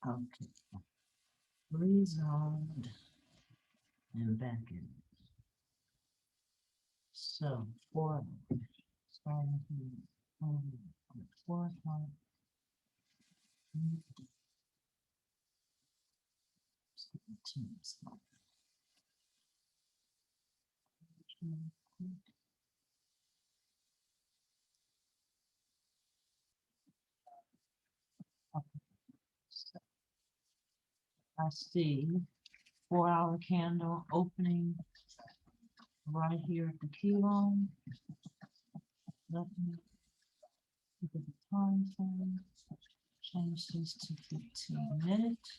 Okay, rezoned and back in. So, for starting here, on the 4 o'clock, 17. Okay, so I see 4 hour candle opening right here at the key line. Let me look at the time frame. Change this to 15 minutes.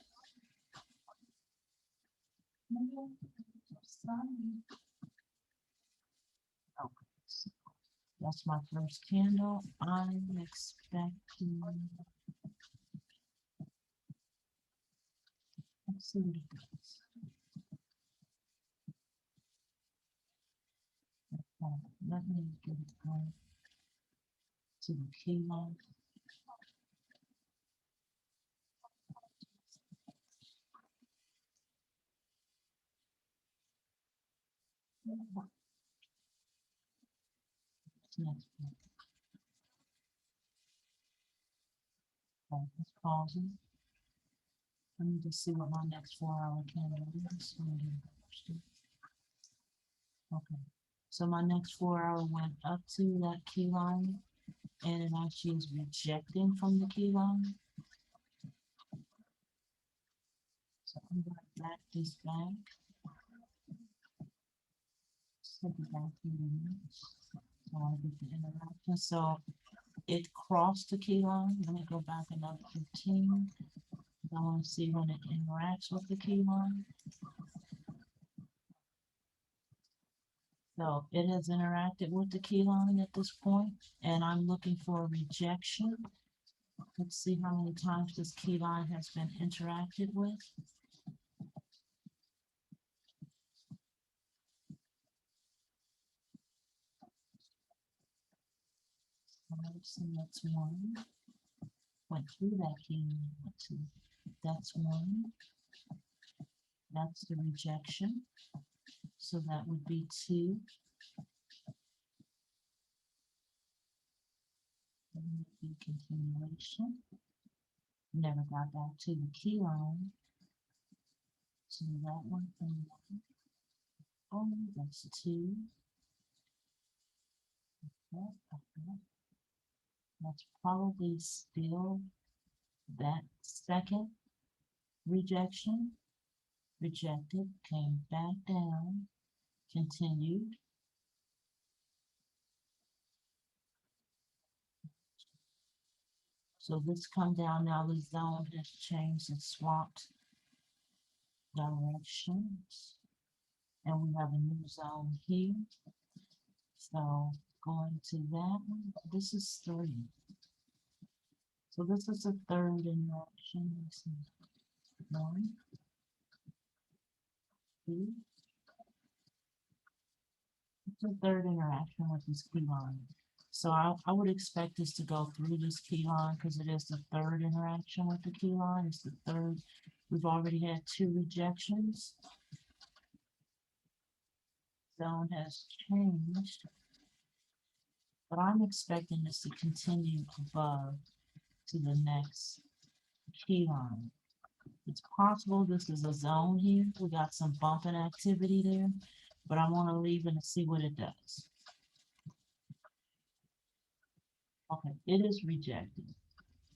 Okay, so that's my first candle. I'm expecting, let's see what it does. Let me get it going to the key line. Next one. Okay, let's pause it. Let me just see what my next 4 hour candle is. Okay. So my next 4 hour went up to that key line and it actually is rejecting from the key line. So I'm going to back this back. Set it back 30 minutes. So I get the interaction. So it crossed the key line. Let me go back another 15. I want to see when it interacts with the key line. So it has interacted with the key line at this point, and I'm looking for a rejection. Let's see how many times this key line has been interacted with. So that's one. Went through that key line. Went to, that's one. That's the rejection. So that would be two. That would be continuation. Never got back to the key line. So that one and one. Oh, that's two. Okay. That's probably still that second rejection. Rejected, came back down, continued. So this come down now, the zone has changed and swapped directions. And we have a new zone here. So going to that one, this is three. So this is the third interaction. This is one, two. It's the third interaction with this key line. So I would expect this to go through this key line because it is the third interaction with the key line. It's the third. We've already had two rejections. Zone has changed, but I'm expecting this to continue above to the next key line. It's possible this is a zone here. We got some bumping activity there, but I want to leave it and see what it does. Okay, it is rejecting.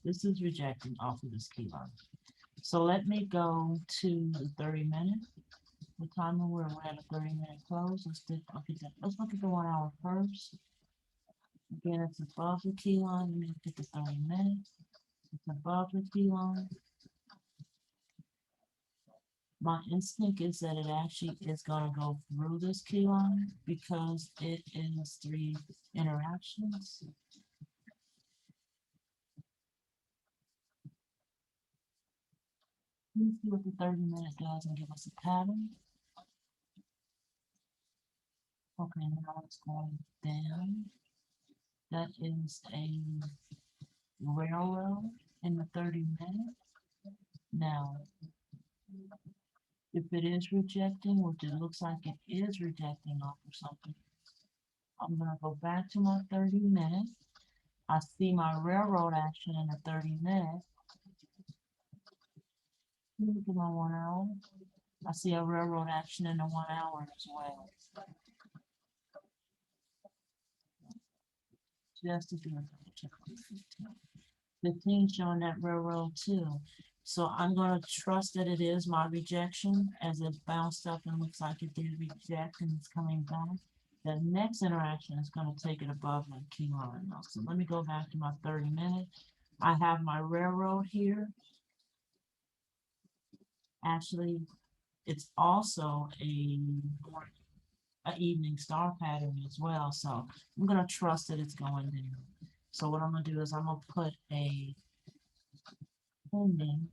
This is rejecting off of this key line. So let me go to the 30 minute. The time we're at a 30-minute close. Let's look at the 1 hour first. Again, it's above the key line. Let me look at the 30 minutes. It's above the key line. My instinct is that it actually is going to go through this key line because it is three interactions. Let's see what the 30-minute does and give us a pattern. Okay, now it's going down. That is a railroad in the 30 minutes. Now, if it is rejecting, which it looks like it is rejecting off of something, I'm going to go back to my 30 minutes. I see my railroad action in the 30 minutes. Look at my 1 hour. I see a railroad action in the 1 hour as well. Just to do it. 15 showing that railroad too. So I'm going to trust that it is my rejection as it bounced up and looks like it did reject and it's coming back. The next interaction is going to take it above my key line. So let me go back to my 30 minutes. I have my railroad here. Actually, it's also a evening star pattern as well. So I'm going to trust that it's going down. So what I'm going to do is I'm going to put a pending,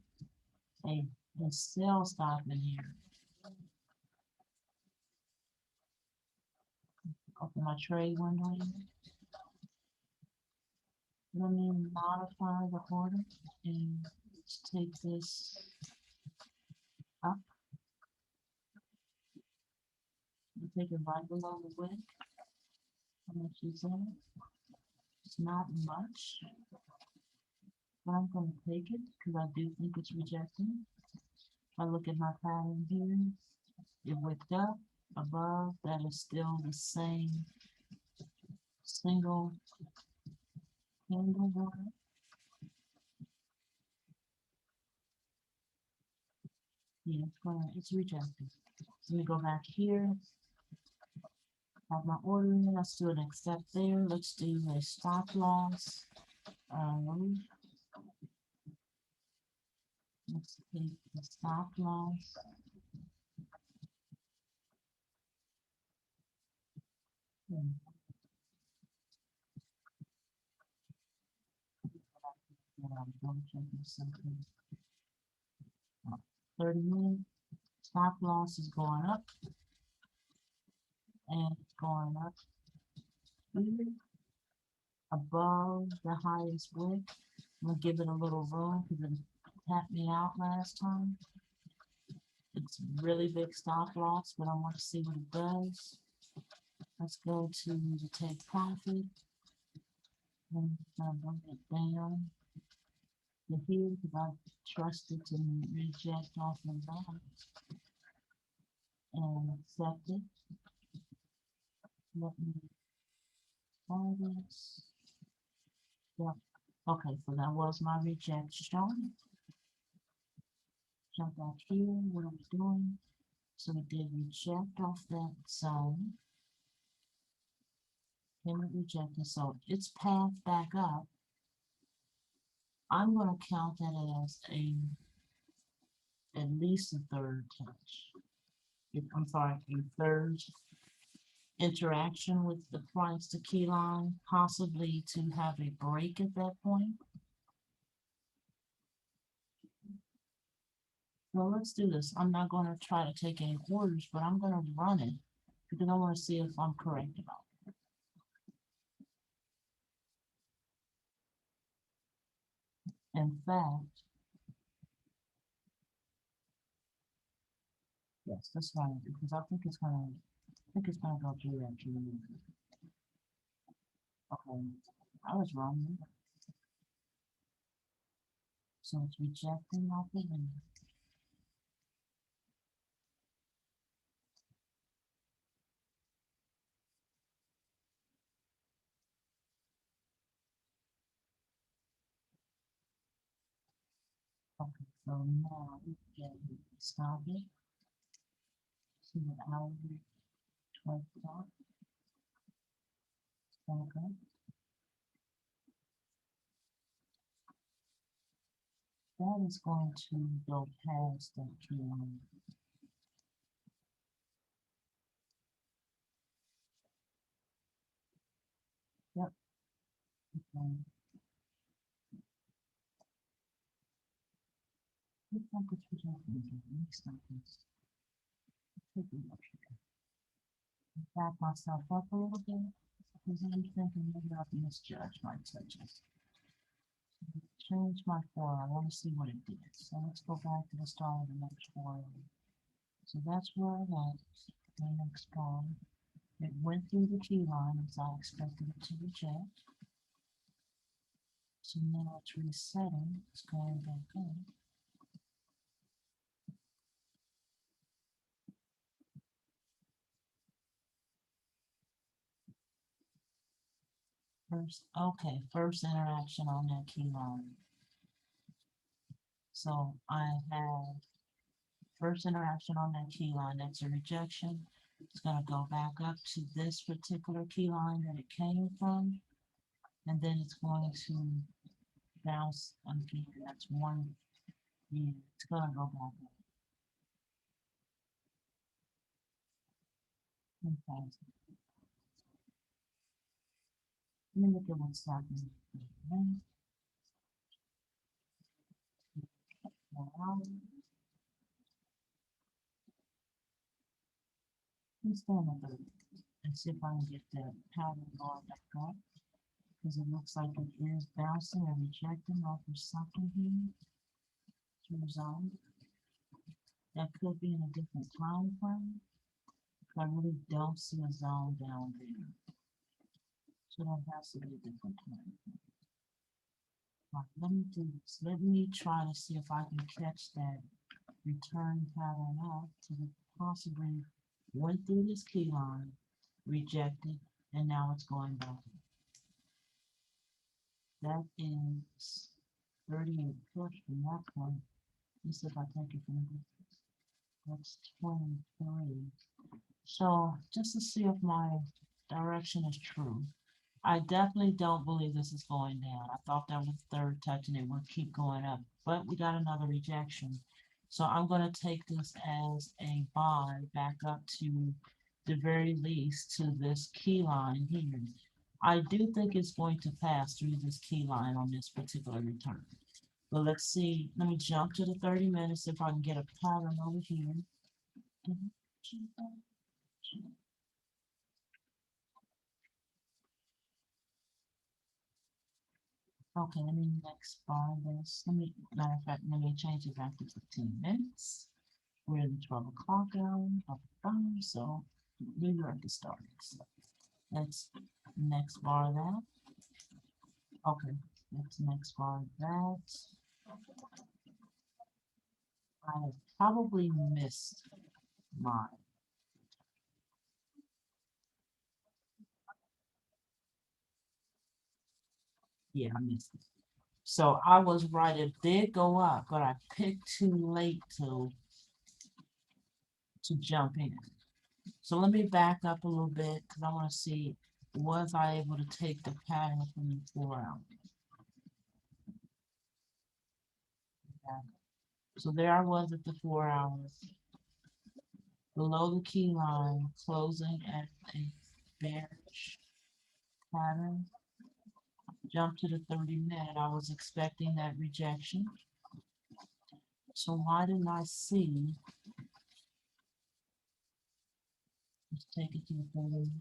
a sell stop in here. Open my trade window. Let me modify the order and take this up. Take it right below the wick. How much is that? It's not much, but I'm going to take it because I do think it's rejecting. If I look at my pattern here, it wicked up above. That is still the same single candle order. Yeah, it's rejected. So let me go back here. Have my order in. Let's do an accept there. Let's do a stop loss. Let's take the stop loss. Double checking something. 30 minutes. Stop loss is going up. And it's going up here above the highest wick. I'm going to give it a little room because it tapped me out last time. It's really big stop loss, but I want to see what it does. Let's go to the take profit. And bring it down to here because I trust it to reject off of that. And accept it. Let me try this. Yep. Okay, so that was my rejection. Jump back here. What are we doing? So we did reject off that zone. Then we rejected. So its path back up, I'm going to count that as at least a third touch. I'm sorry, a third interaction with the price to key line, possibly to have a break at that point. Well, let's do this. I'm not going to try to take any orders, but I'm going to run it because I want to see if I'm correct about it. In fact, yes, that's right, because I think it's gonna go through that tree. Okay, I was wrong. So it's rejecting off the window. Okay, so now we can stop it. See the hour 12 o'clock. Okay. That is going to go past that tree line. Yep. Okay. Looks like it's rejecting again. Let me stop this. Take a look. Back myself up a little bit because I'm thinking maybe I've misjudged my touches. change my 4. I want to see what it did. So let's go back to the start of the next 4. So that's where it went. The next one. It went through the key line as I expected it to reject. So now it's resetting. It's going back in. First interaction on that key line. So I have first interaction on that key line, that's a rejection. It's going to go back up to this particular key line that it came from, and then it's going to bounce again. That's one. Yeah, it's going to go back up. Okay. Let me look at what's happening. Let's go another and see if I can get that pattern going back up, because it looks like it is bouncing and rejecting off of something here to resolve. That could be in a different time frame. I really don't see a zone down there. So that has to be a different time frame. Right, let me do this. Let me try to see if I can catch that return pattern up to the possibly went through this key line, rejected, and now it's going back. That is 38 push from that point. Let's see if I take it from here. That's 23. So just to see if my direction is true. I definitely don't believe this is going down. I thought that was third touch and it would keep going up, but we got another rejection. So I'm going to take this as a buy back up to the very least to this key line here. I do think it's going to pass through this key line on this particular return. But let's see. Let me jump to the 30 minutes if I can get a pattern over here. Okay, let me next bar this. Matter of fact, let me change it back to 15 minutes. We're in the 12 o'clock hour, so New York is starting. So let's next bar that. Okay, let's next bar that. I have probably missed my. Yeah, I missed it. So I was right, it did go up, but I picked too late to jump in. So let me back up a little bit because I want to see, was I able to take the pattern from the 4 hour? So there I was at the 4 hours, below the key line, closing at a bearish pattern. Jump to the 30-minute. I was expecting that rejection. So why didn't I see? Let's take it to the 30.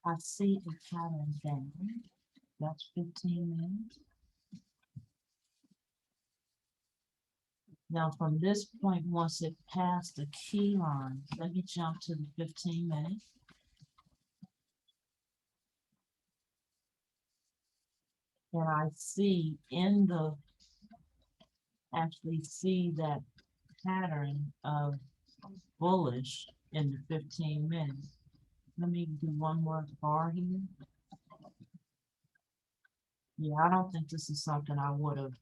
I see a pattern down. That's 15 minutes. Now from this point, once it passed the key line, let me jump to the 15 minutes. And I see actually see that pattern of bullish in the 15 minutes. Let me do one more bar here. Yeah, I don't think this is something I would have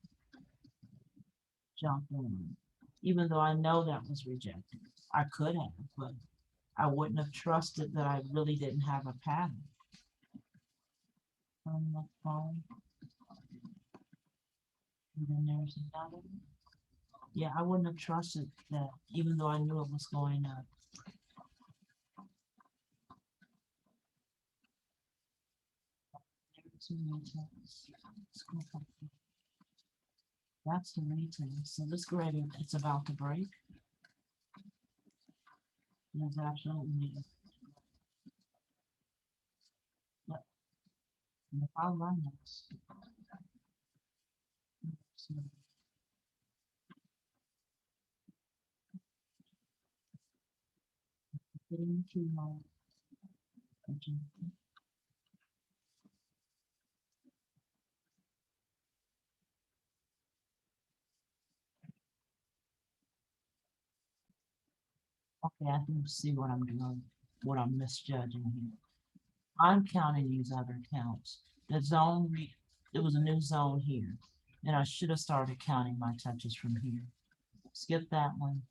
jumped in, even though I know that was rejected. I could have, but I wouldn't have trusted that I really didn't have a pattern. On the phone. And then there's another one. Yeah, I wouldn't have trusted that, even though I knew it was going up. That's the retest. So this grade, it's about to break. There's absolutely And if I run this, so getting to my agenda. Okay, I can see what I'm doing, what I'm misjudging here. I'm counting these other counts. The zone it was a new zone here. And I should have started counting my touches from here. Skip that one.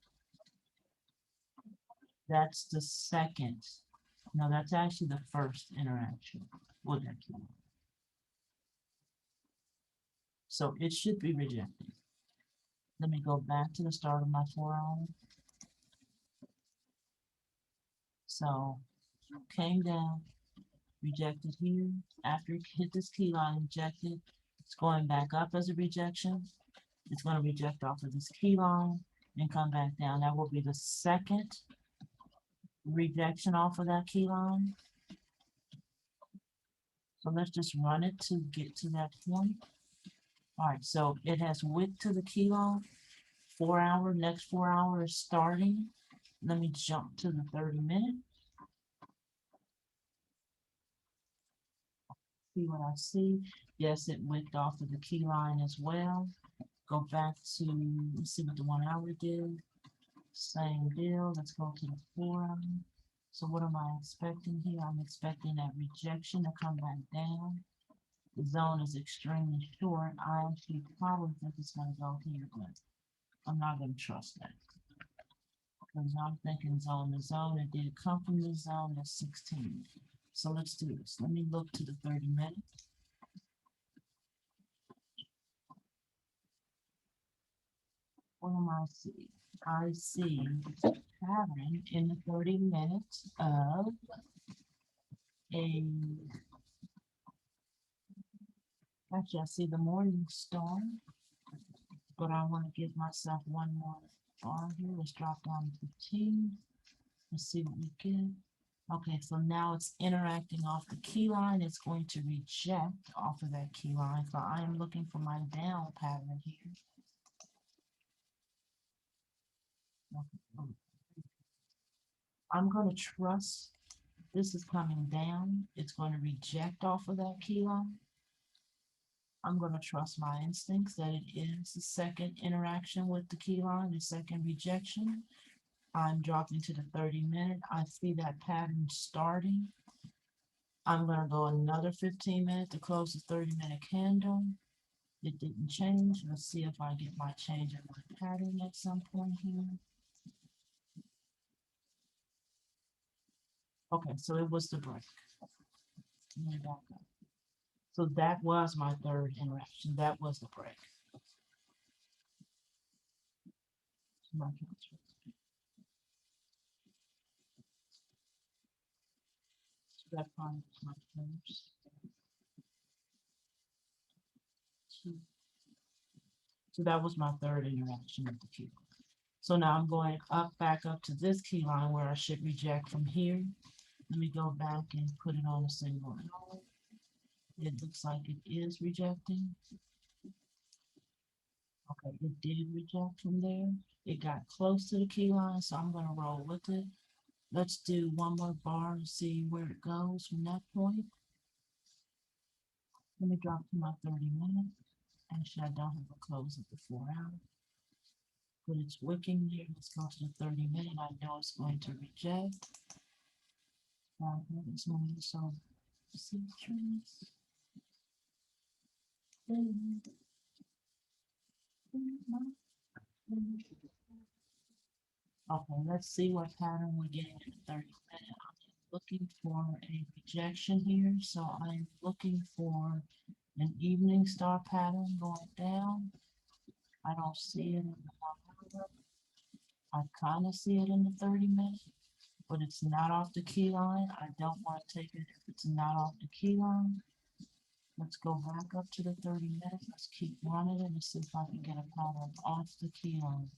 That's the second. No, that's actually the first interaction with that key. So it should be rejected. Let me go back to the start of my 4 hour. So came down, rejected here. After it hit this key line, rejected. It's going back up as a rejection. It's going to reject off of this key line and come back down. That will be the second rejection off of that key line. So let's just run it to get to that point. All right, so it has wick to the key line. 4 hour, next 4 hours is starting. Let me jump to the 30-minute. See what I see. Yes, it wicked off of the key line as well. Go back to, let's see what the 1 hour did. Same deal. Let's go to the 4 hour. So what am I expecting here? I'm expecting that rejection to come back down. The zone is extremely short. I actually probably think it's going to go here, but I'm not going to trust that. Because I'm thinking zone to zone. It did come from the zone at 16. So let's do this. Let me look to the 30-minute. What am I seeing? I see a pattern in the 30 minutes of a, actually I see the morning star, but I want to give myself one more bar here. Let's drop down to 15. Let's see what we get. Okay, so now it's interacting off the key line. It's going to reject off of that key line. So I am looking for my down pattern here. I'm going to trust this is coming down. It's going to reject off of that key line. I'm going to trust my instincts that it is the second interaction with the key line, the second rejection. I'm dropping to the 30-minute. I see that pattern starting. I'm going to go another 15 minutes to close the 30-minute candle. It didn't change. Let's see if I get my change in my pattern at some point here. Okay, so it was the break. So that was my third interaction. That was the break. That part my first. So that was my third interaction with the key. So now I'm going up, back up to this key line where I should reject from here. Let me go back and put it on a single hour. It looks like it is rejecting. Okay, it did reject from there. It got close to the key line, so I'm going to roll with it. Let's do one more bar to see where it goes from that point. Let me drop to my 30-minute. Actually, I don't have a close at the 4 hour. But it's wicking here. Let's go to the 30-minute. I know it's going to reject. It's going to solve citrus. Okay, let's see what pattern we're getting in the 30-minute. I'm looking for a rejection here, so I'm looking for an evening star pattern going down. I don't see it in the 1 hour. I kind of see it in the 30-minute, but it's not off the key line. I don't want to take it if it's not off the key line. Let's go back up to the 30-minute. Let's keep running it and see if I can get a pattern off the key line.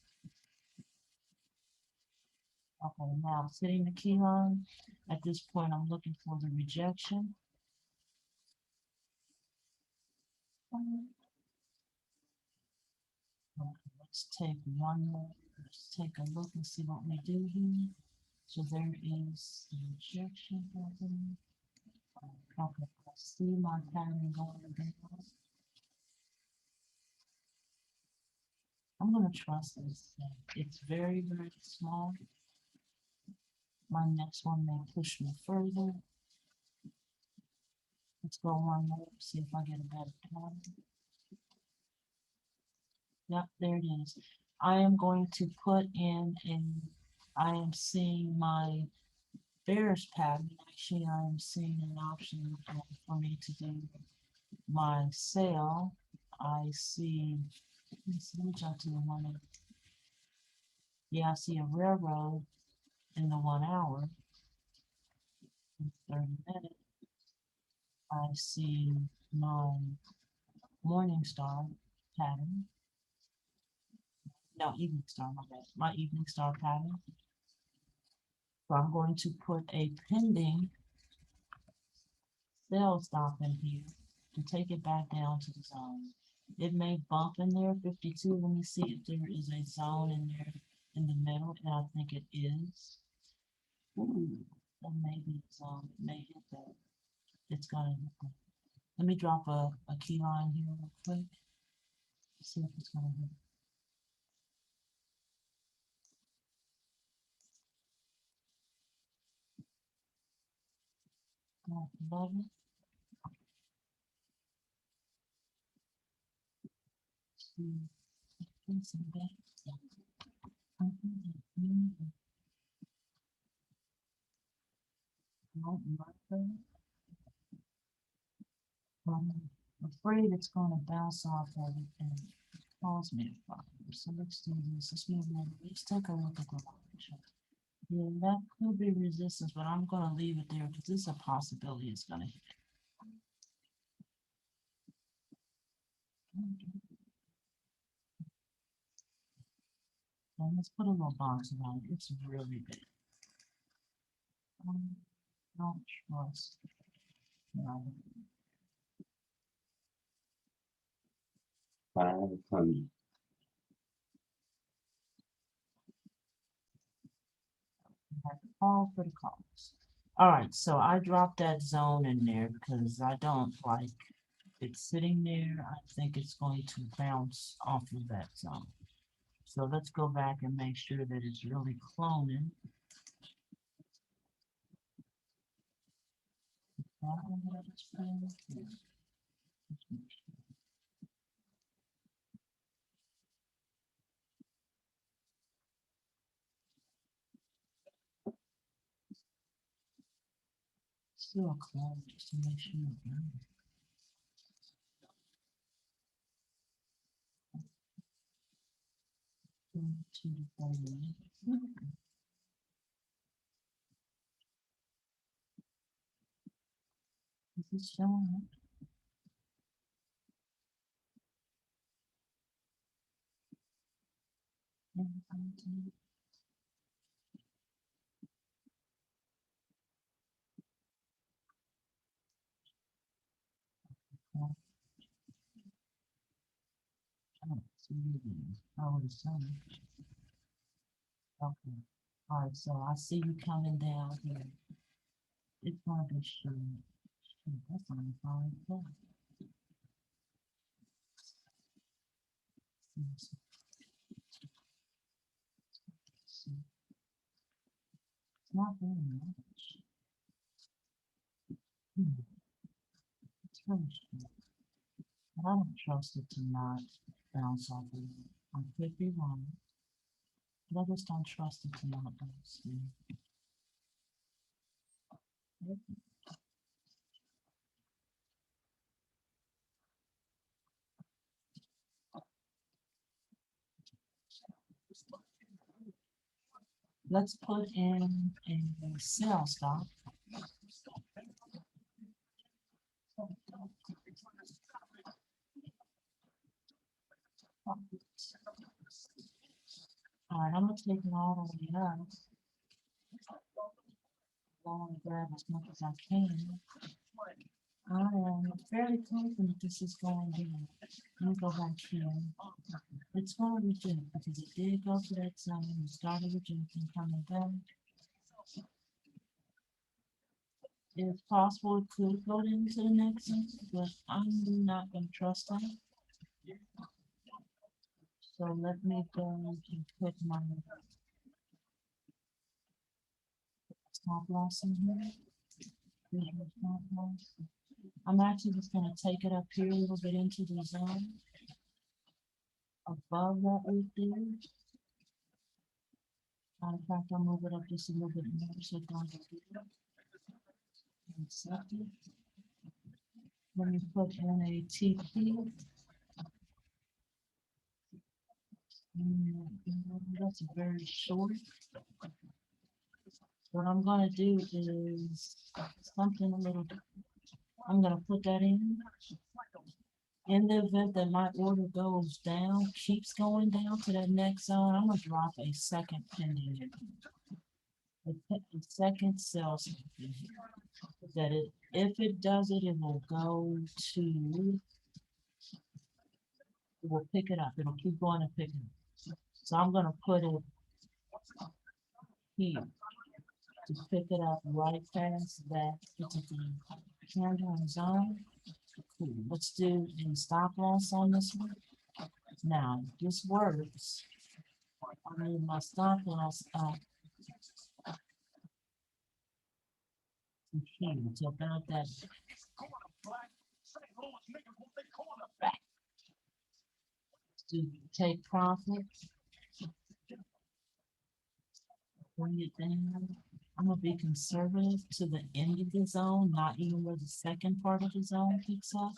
Okay, now it's hitting the key line. At this point, I'm looking for the rejection. Okay, let's take one more. Let's take a look and see what we do here. So there is the rejection happening. Okay, I see my pattern going down. I'm gonna trust this thing. It's very, very small. My next one may push me further. Let's go one more, see if I get a better pattern. Yep, there it is. I am going to put in I am seeing my bearish pattern. Actually, I am seeing an option for me to do my sale. I see, let me jump to the 1 hour. Yeah, I see a railroad in the 1 hour, in 30 minutes. I see my morning star pattern. No, evening star, my bad. My evening star pattern. So I'm going to put a pending sell stop in here to take it back down to the zone. It may bump in there 52. Let me see if there is a zone in there in the middle, and I think it is. Ooh, that may be the zone. It may hit that. It's gonna hit that. Let me drop a key line here real quick. See if it's gonna hit. Love it. See, it's in there. Don't mark I'm afraid it's going to bounce off of it and cause me a problem. So let's do this. Let's take a look at the line. Yeah, that could be resistance, but I'm going to leave it there because this is a possibility it's going to hit. And let's put a little box around it. It's really big. Don't trust. No. 500. All for the calls. All right, so I dropped that zone in there because I don't like it sitting there. I think it's going to bounce off of that zone. So let's go back and make sure that it's really cloning. Still a clone just to make sure it's done. 2 to 4 minutes. Is this showing up? Yeah, I don't see anything. I would assume. Okay. All right, so I see you coming down here. It's gonna be showing. Shoot, that's on the fine. It's not very much. It's really strange. But I don't trust it to not bounce off of it. I could be wrong, but I just don't trust it to not bounce. Let's put in a sell stop. All right, I'm gonna take it all the way up. I want to grab as much as I can. I am fairly confident this is going down. Let me go back here. It's going to reject because it did go to that zone and started rejecting coming back. It's possible it could go into the next zone, but I'm not going to trust that. So let me go and put my stop loss in here. Here's my stop loss. I'm actually just going to take it up here a little bit into the zone above what we did. In fact, I'll move it up just a little bit more so it don't get here. Accept it. Let me put in a TP. That's very short. What I'm going to do is something a little, I'm going to put that in the event that my order goes down, keeps going down to that next zone. I'm going to drop a second pending, a second sell something that if it does it, it will go to, it will pick it up. It'll keep going and picking it up. So I'm going to put it here to pick it up right past that particular candle zone. Cool. Let's do a stop loss on this one. Now, this works. I need my stop loss up to here to about that. To take profit, bring it down. I'm gonna be conservative to the end of the zone, not even where the second part of the zone picks up.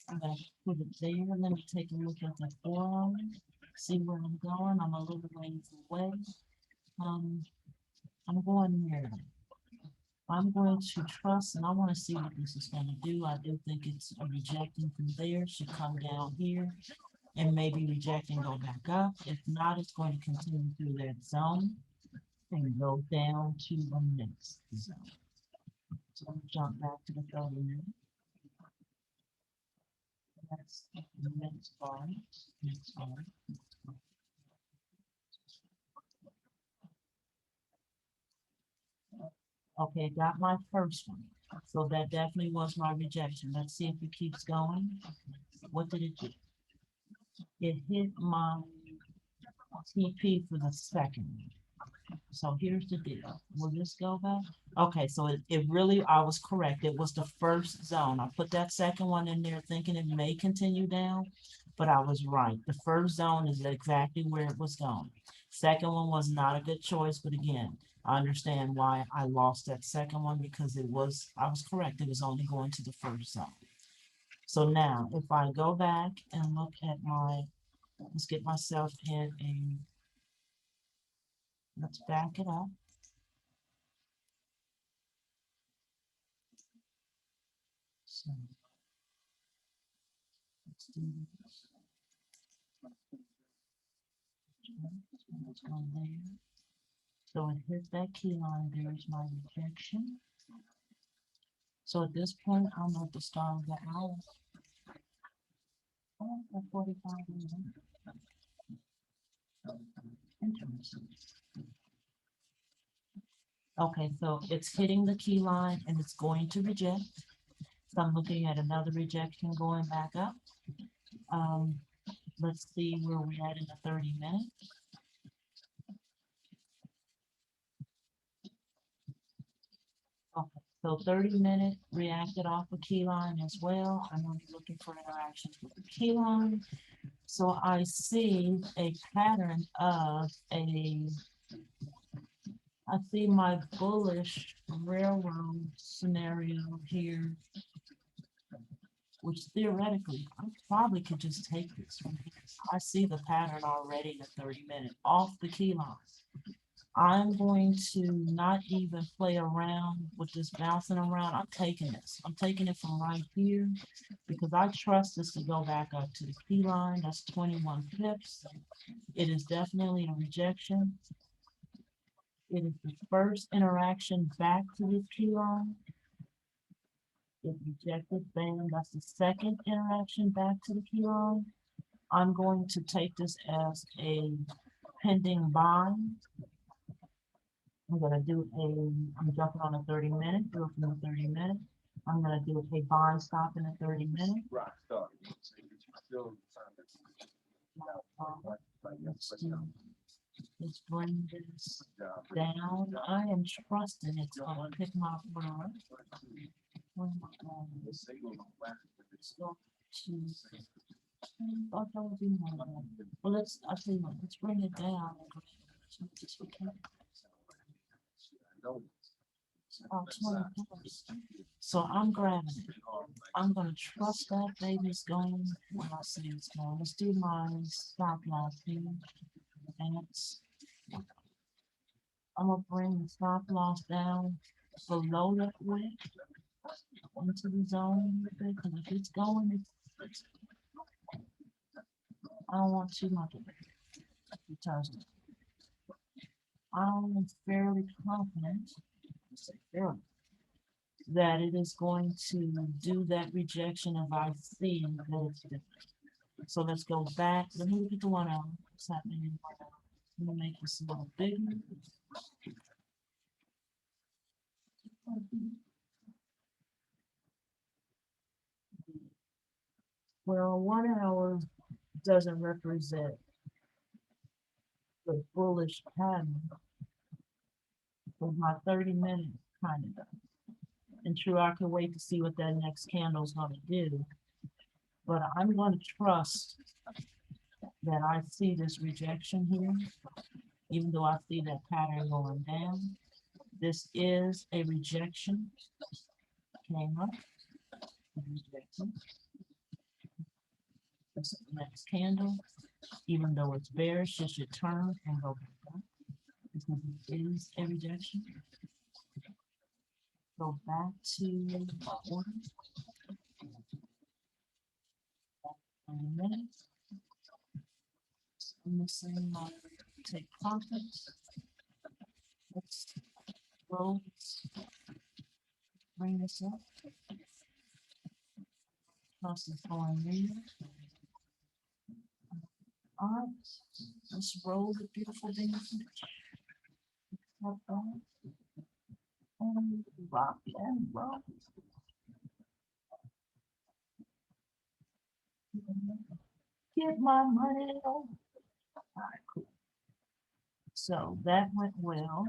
I'm gonna put it there. Let me take a look at the 4 hour, see where I'm going. I'm a little ways away. Um, I'm going there. I'm going to trust, and I want to see what this is going to do. I do think it's a rejecting from there. Should come down here and maybe reject and go back up. If not, it's going to continue through that zone and go down to the next zone. So I'm jump back to the 30 minute. That's the next bar. Next bar. Okay, got my first one. So that definitely was my rejection. Let's see if it keeps going. What did it do? It hit my TP for the second one. So here's the deal. Will this go back? Okay, so it really, I was correct. It was the first zone. I put that second one in there thinking it may continue down, but I was right. The first zone is exactly where it was going. Second one was not a good choice, but again, I understand why I lost that second one because I was correct. It was only going to the first zone. So now, if I go back and look at let's get myself in let's back it up. So let's do this. Let's go there. So it hit that key line. There's my rejection. So at this point, I'm at the start of the hour. Oh, at 45 minutes. Interesting. Okay, so it's hitting the key line and it's going to reject. So I'm looking at another rejection going back up. Um, let's see where we're at in the 30 minutes. Okay, so 30-minute reacted off the key line as well. I'm going to be looking for interactions with the key line. So I see a pattern of I see my bullish railroad scenario here, which theoretically I probably could just take this one. I see the pattern already in a 30-minute off the key line. I'm going to not even play around with this bouncing around. I'm taking this. I'm taking it from right here because I trust this to go back up to the key line. That's 21 pips. It is definitely a rejection. It is the first interaction back to this key line. It rejected, bam, that's the second interaction back to the key line. I'm going to take this as a pending buy. I'm gonna do I'm jumping on a 30-minute, do it from the 30-minute. I'm gonna do a buy stop in a 30-minute. Let's bring this down. I am trusting it's gonna pick my order up. Where am I going? Let's go to, I thought that would be more. Well, I'll tell you what, let's bring it down. Just we can. Oh, $20. So I'm grabbing it. I'm gonna trust that baby's going when I see it's going. Let's do my stop loss here. And I'm gonna bring the stop loss down below that wick into the zone a little bit, because if it's going, I don't want too much of it. Because I'm fairly confident that it is going to do that rejection if I see that it's different. So let's go back. Let me look at the 1 hour. What's happening in 1 hour? I'm gonna make this a little bigger. Well, 1 hour doesn't represent the bullish pattern, but my 30-minute kind of does. And true, I can wait to see what that next candle is going to do. But I'm going to trust that I see this rejection here, even though I see that pattern going down. This is a rejection. Came up, rejection. This is the next candle, even though it's bearish, it should turn and go back up. Because it is a rejection. Go back to order. Minutes. I'm missing my take profits. Let's roll. Bring this up. Plus is going there. All right, let's roll the beautiful things. And rock and roll. Get my money over. All right, cool. So that went well.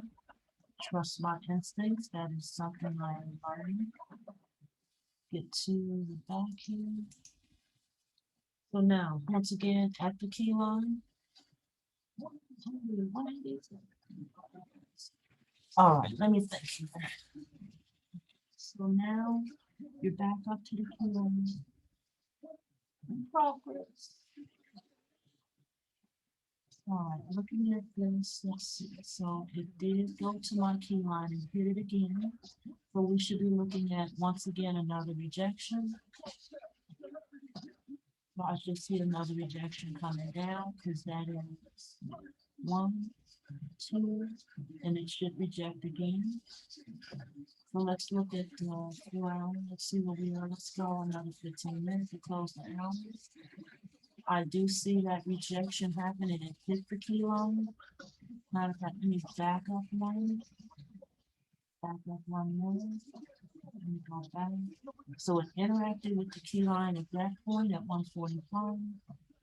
Trust my instincts. That is something I am learning. Get to the back here. So now, once again, at the key line. All right, let me think. So now you're back up to the key line. In progress. All right, looking at this, let's see. So it did go to my key line and hit it again. So we should be looking at, once again, another rejection. So I should see another rejection coming down, because that is 1, 2, and it should reject again. So let's look at the 4 hour. Let's see where we are. Let's go another 15 minutes to close the hour. I do see that rejection happen and it hit the key line. Matter of fact, let me back up one. Back up one more. Let me go back. So it interacted with the key line at that point at 145.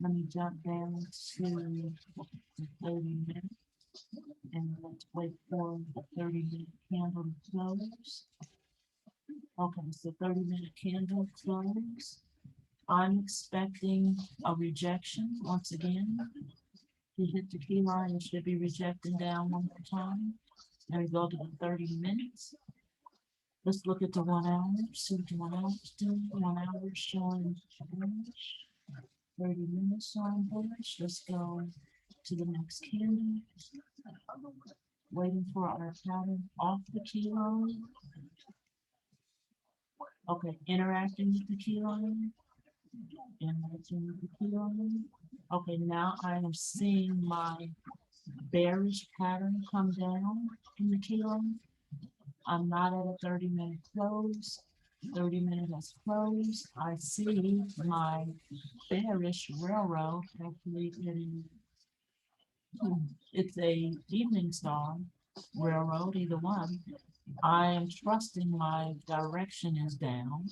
Let me jump down to the 30 minutes. And let's wait for the 30-minute candle to close. Okay, so 30-minute candle close. I'm expecting a rejection once again. To hit the key line, it should be rejecting down one more time. And we go to the 30 minutes. Let's look at the 1 hour. See what the 1 hour is doing. 1 hour showing bullish. 30 minutes showing bullish. Let's go to the next candle. Waiting for our pattern off the key line. Okay, interacting with the key line. Interacting with the key line. Okay, now I am seeing my bearish pattern come down in the key line. I'm not at a 30-minute close. 30 minute has closed. I see my bearish railroad. Actually, it's a evening star railroad, either one. I am trusting my direction is down.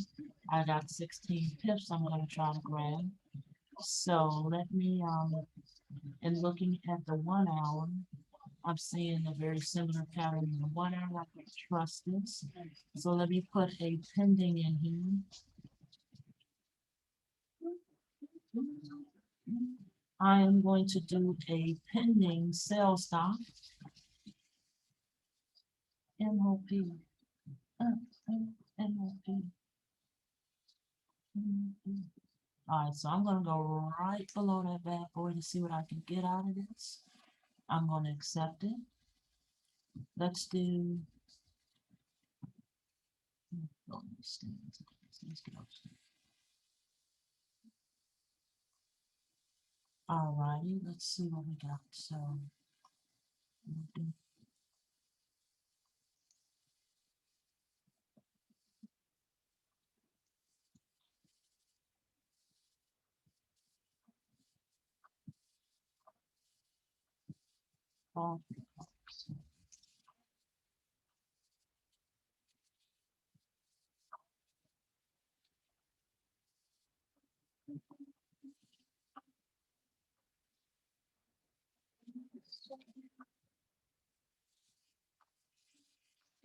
I got 16 pips I'm going to try to grab. So let me, and looking at the 1 hour, I'm seeing a very similar pattern in the 1 hour. I can trust this. So let me put a pending in here. I am going to do a pending sell stop. MOP. MOP. All right, so I'm going to go right below that bad boy to see what I can get out of this. I'm going to accept it. Let's do. Let's go. All righty, let's see what we got. So,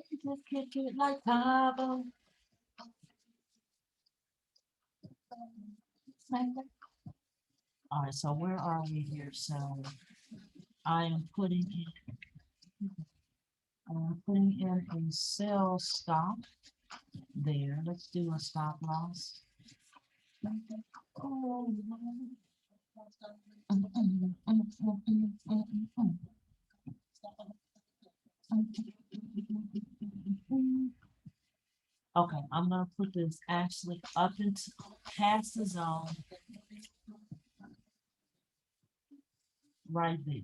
just kick it like Pablo. All right, so where are we here? So I am putting in a sell stop there. Let's do a stop loss. Okay, I'm gonna put this actually up into past the zone right there.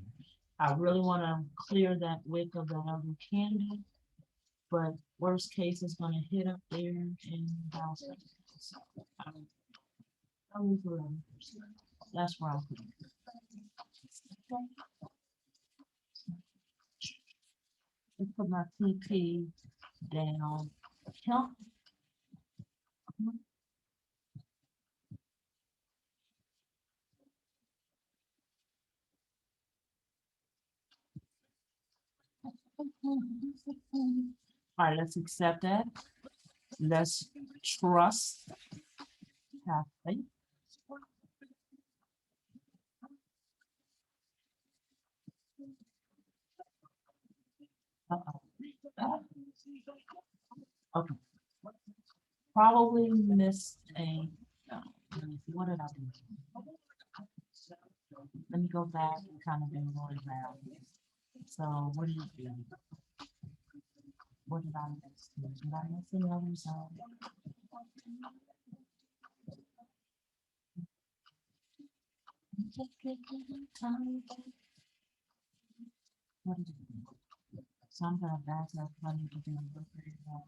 I really want to clear that wick of that other candle, but worst case is going to hit up there and bounce up. So I'll move around. That's where I'm putting it. Let's put my TP down. Help. All right, let's accept that. Let's trust. Have faith. Okay. Probably missed a. What did I do? Let me go back and kind of do one around. So what do you do? What did I miss? Did I miss any other zone? What did you do? So I'm gonna back up. I need to do a little bit more.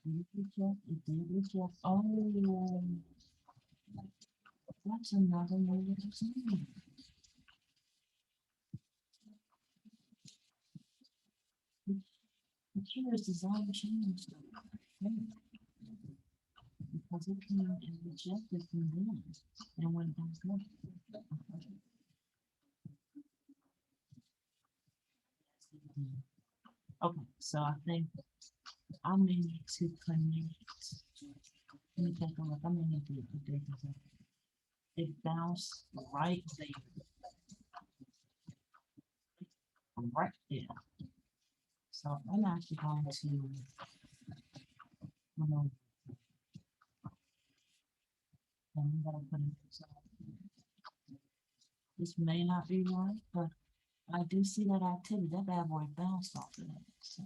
Did it reject? It did reject. Oh, that's another negative zone. The curious design changed because it came and rejected from then and went back up. Okay, so I think I may need to connect. Let me take a look. I may need to update this. It bounced right there, right there. So I'm actually going to remove. And I'm gonna put in. So this may not be right, but I do see that activity. That bad boy bounced off of that. So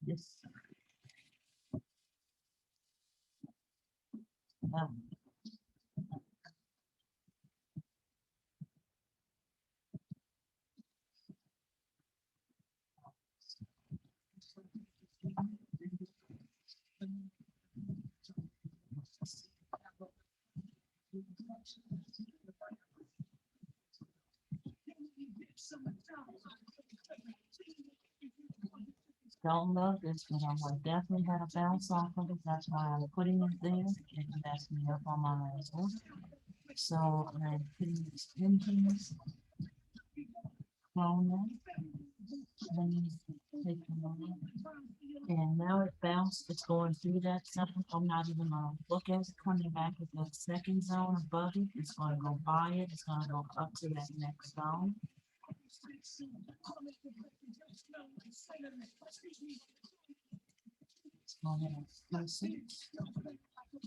this. Um, Don't love this, but I'm gonna definitely had a bounce off of it. That's why I'm putting it there. It messed me up on my last one. So I'm putting this in here, clone it, then you take the line. And now it bounced, it's going through that zone. I'm not even gonna look at it coming back at the second zone above it. It's gonna go by it, it's gonna go up to that next zone. It's gonna plus it.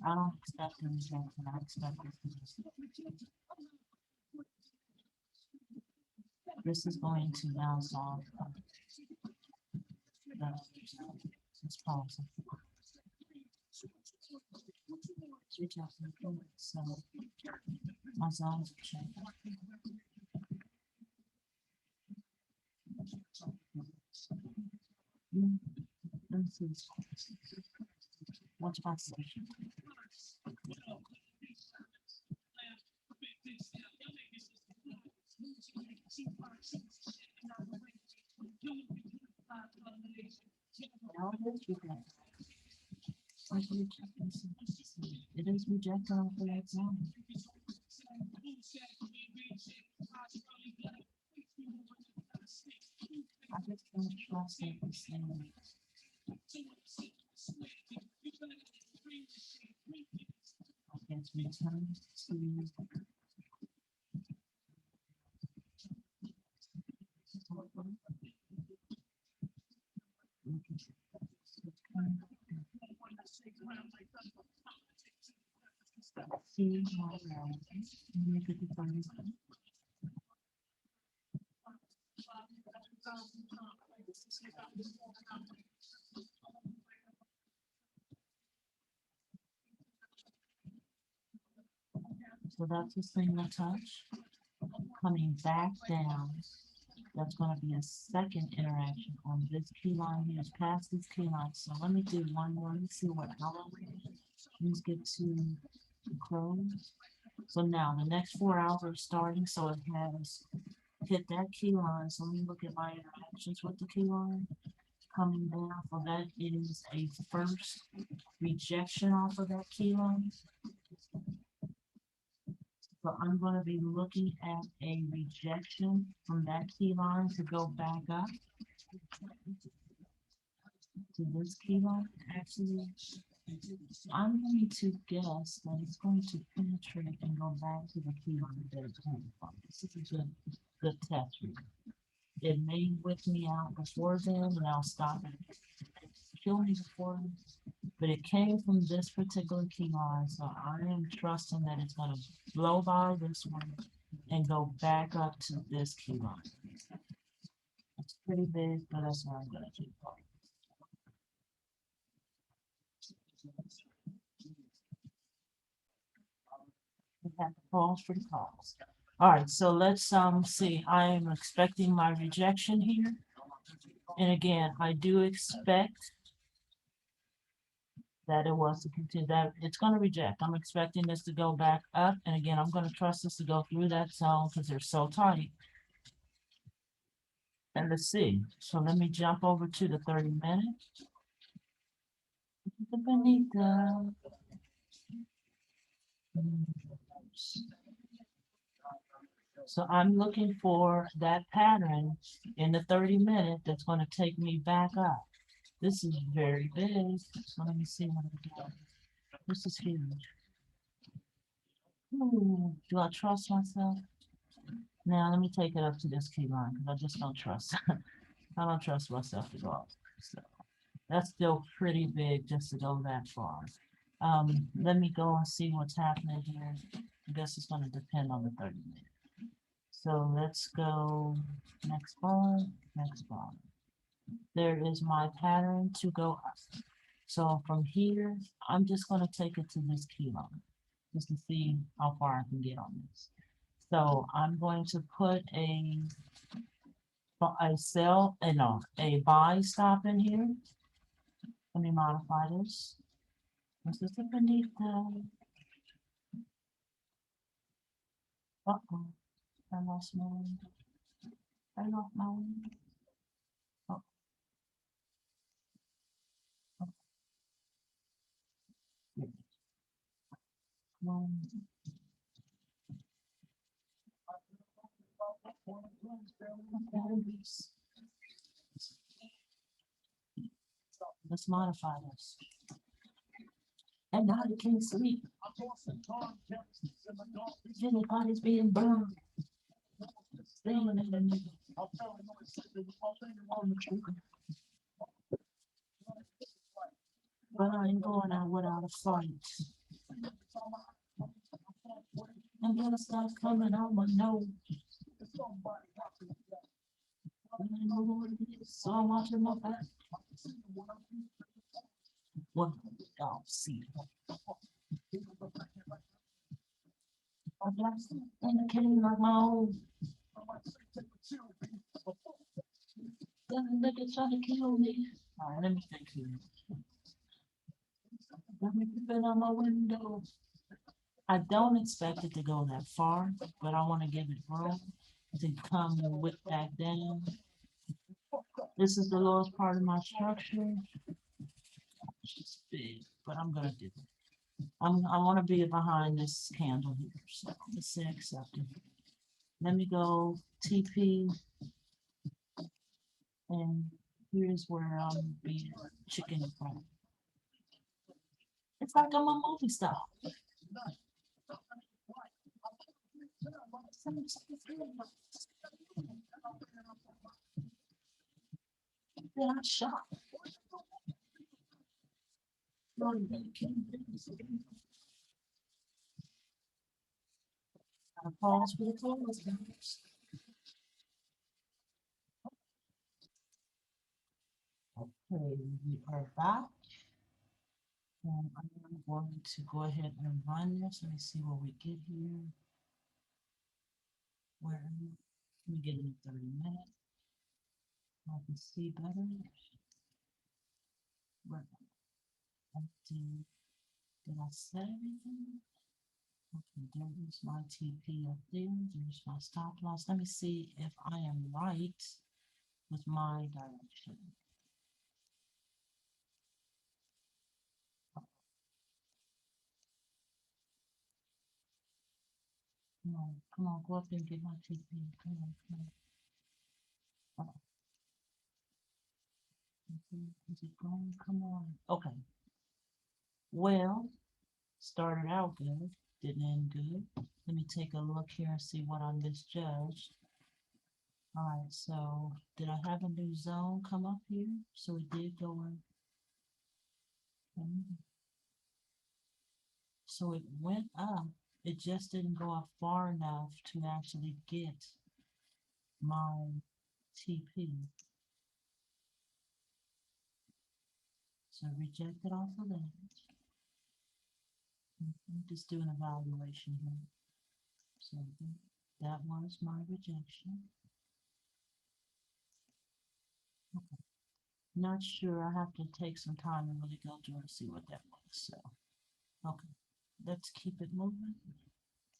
I don't expect the rejection, I expect this is going to bounce off the, it's possible. So my zones are changed. This is what's my session? Now it is rejected. It is rejected off of that zone. I just don't trust that the same. Okay, it's returned to see my relevance. Make it define. So that's a single touch. Coming back down, that's going to be a second interaction on this key line here, past this key line. So let me do one more. Let's see what hour we have. Let's get to the close. So now the next 4 hours are starting, so it has hit that key line. So let me look at my interactions with the key line. Coming down, so that is a first rejection off of that key line. So I'm going to be looking at a rejection from that key line to go back up to this key line. Actually, I'm going to guess that it's going to penetrate and go back to the key line that it's coming from. This is a good test read. It may whip me out before then, and I'll stop it. Kill me before, but it came from this particular key line, so I am trusting that it's going to blow by this one and go back up to this key line. It's pretty big, but that's what I'm going to do. We have to pause for the calls. All right, so let's see. I am expecting my rejection here. And again, I do expect that it was to continue, that it's going to reject. I'm expecting this to go back up. And again, I'm going to trust this to go through that zone because they're so tight. And let's see. So let me jump over to the 30 minutes. So I'm looking for that pattern in the 30 minutes that's going to take me back up. This is very big. So let me see what I'm doing. This is huge. Ooh, do I trust myself? Now let me take it up to this key line because I just don't trust. I don't trust myself to go up. So that's still pretty big just to go that far. Let me go and see what's happening here. I guess it's going to depend on the 30 minutes. So let's go next bar, next bar. There is my pattern to go up. So from here, I'm just going to take it to this key line just to see how far I can get on this. So I'm going to put a sell and a buy stop in here. Let me modify this. This is beneath the. Uh-oh, I lost my. Turn off my window. Oh, oh, yeah. One. Let's modify this. And now you can't sleep. Everybody's being burned. Staying in the middle. On the trigger. But I ain't going out without a fight. I'm gonna start coming out my nose. I know what it is, so I'm watching my back. What y'all see? I'm blessed and I can't like my own. Then they can try to kill me. Alright, let me think here. Let me keep it on my window. I don't expect it to go that far, but I want to give it room to come and whip back down. This is the lowest part of my structure. It's just big, but I'm gonna do it. I want to be behind this candle here, so let's say accepted. Let me go TP, and here's where I'm being chicken from. It's like I'm a movie star. Then I shot. I pause for the close, guys. Okay, we are back. And I'm going to go ahead and run this. Let me see what we get here. Where we get in 30 minutes. I can see better. Where did I set everything? Okay, there's my TP up there. There's my stop loss. Let me see if I am right with my direction. Come on, go up and get my TP. Come on, come on. Is it going? Come on. Okay. Well, started out good, didn't end good. Let me take a look here and see what I misjudged. All right, so did I have a new zone come up here? So it did go in. So it went up. It just didn't go up far enough to actually get my TP. So rejected off of that. I'm just doing an evaluation here. So that was my rejection. Okay. Not sure. I have to take some time and really go through and see what that was. So, okay, let's keep it moving.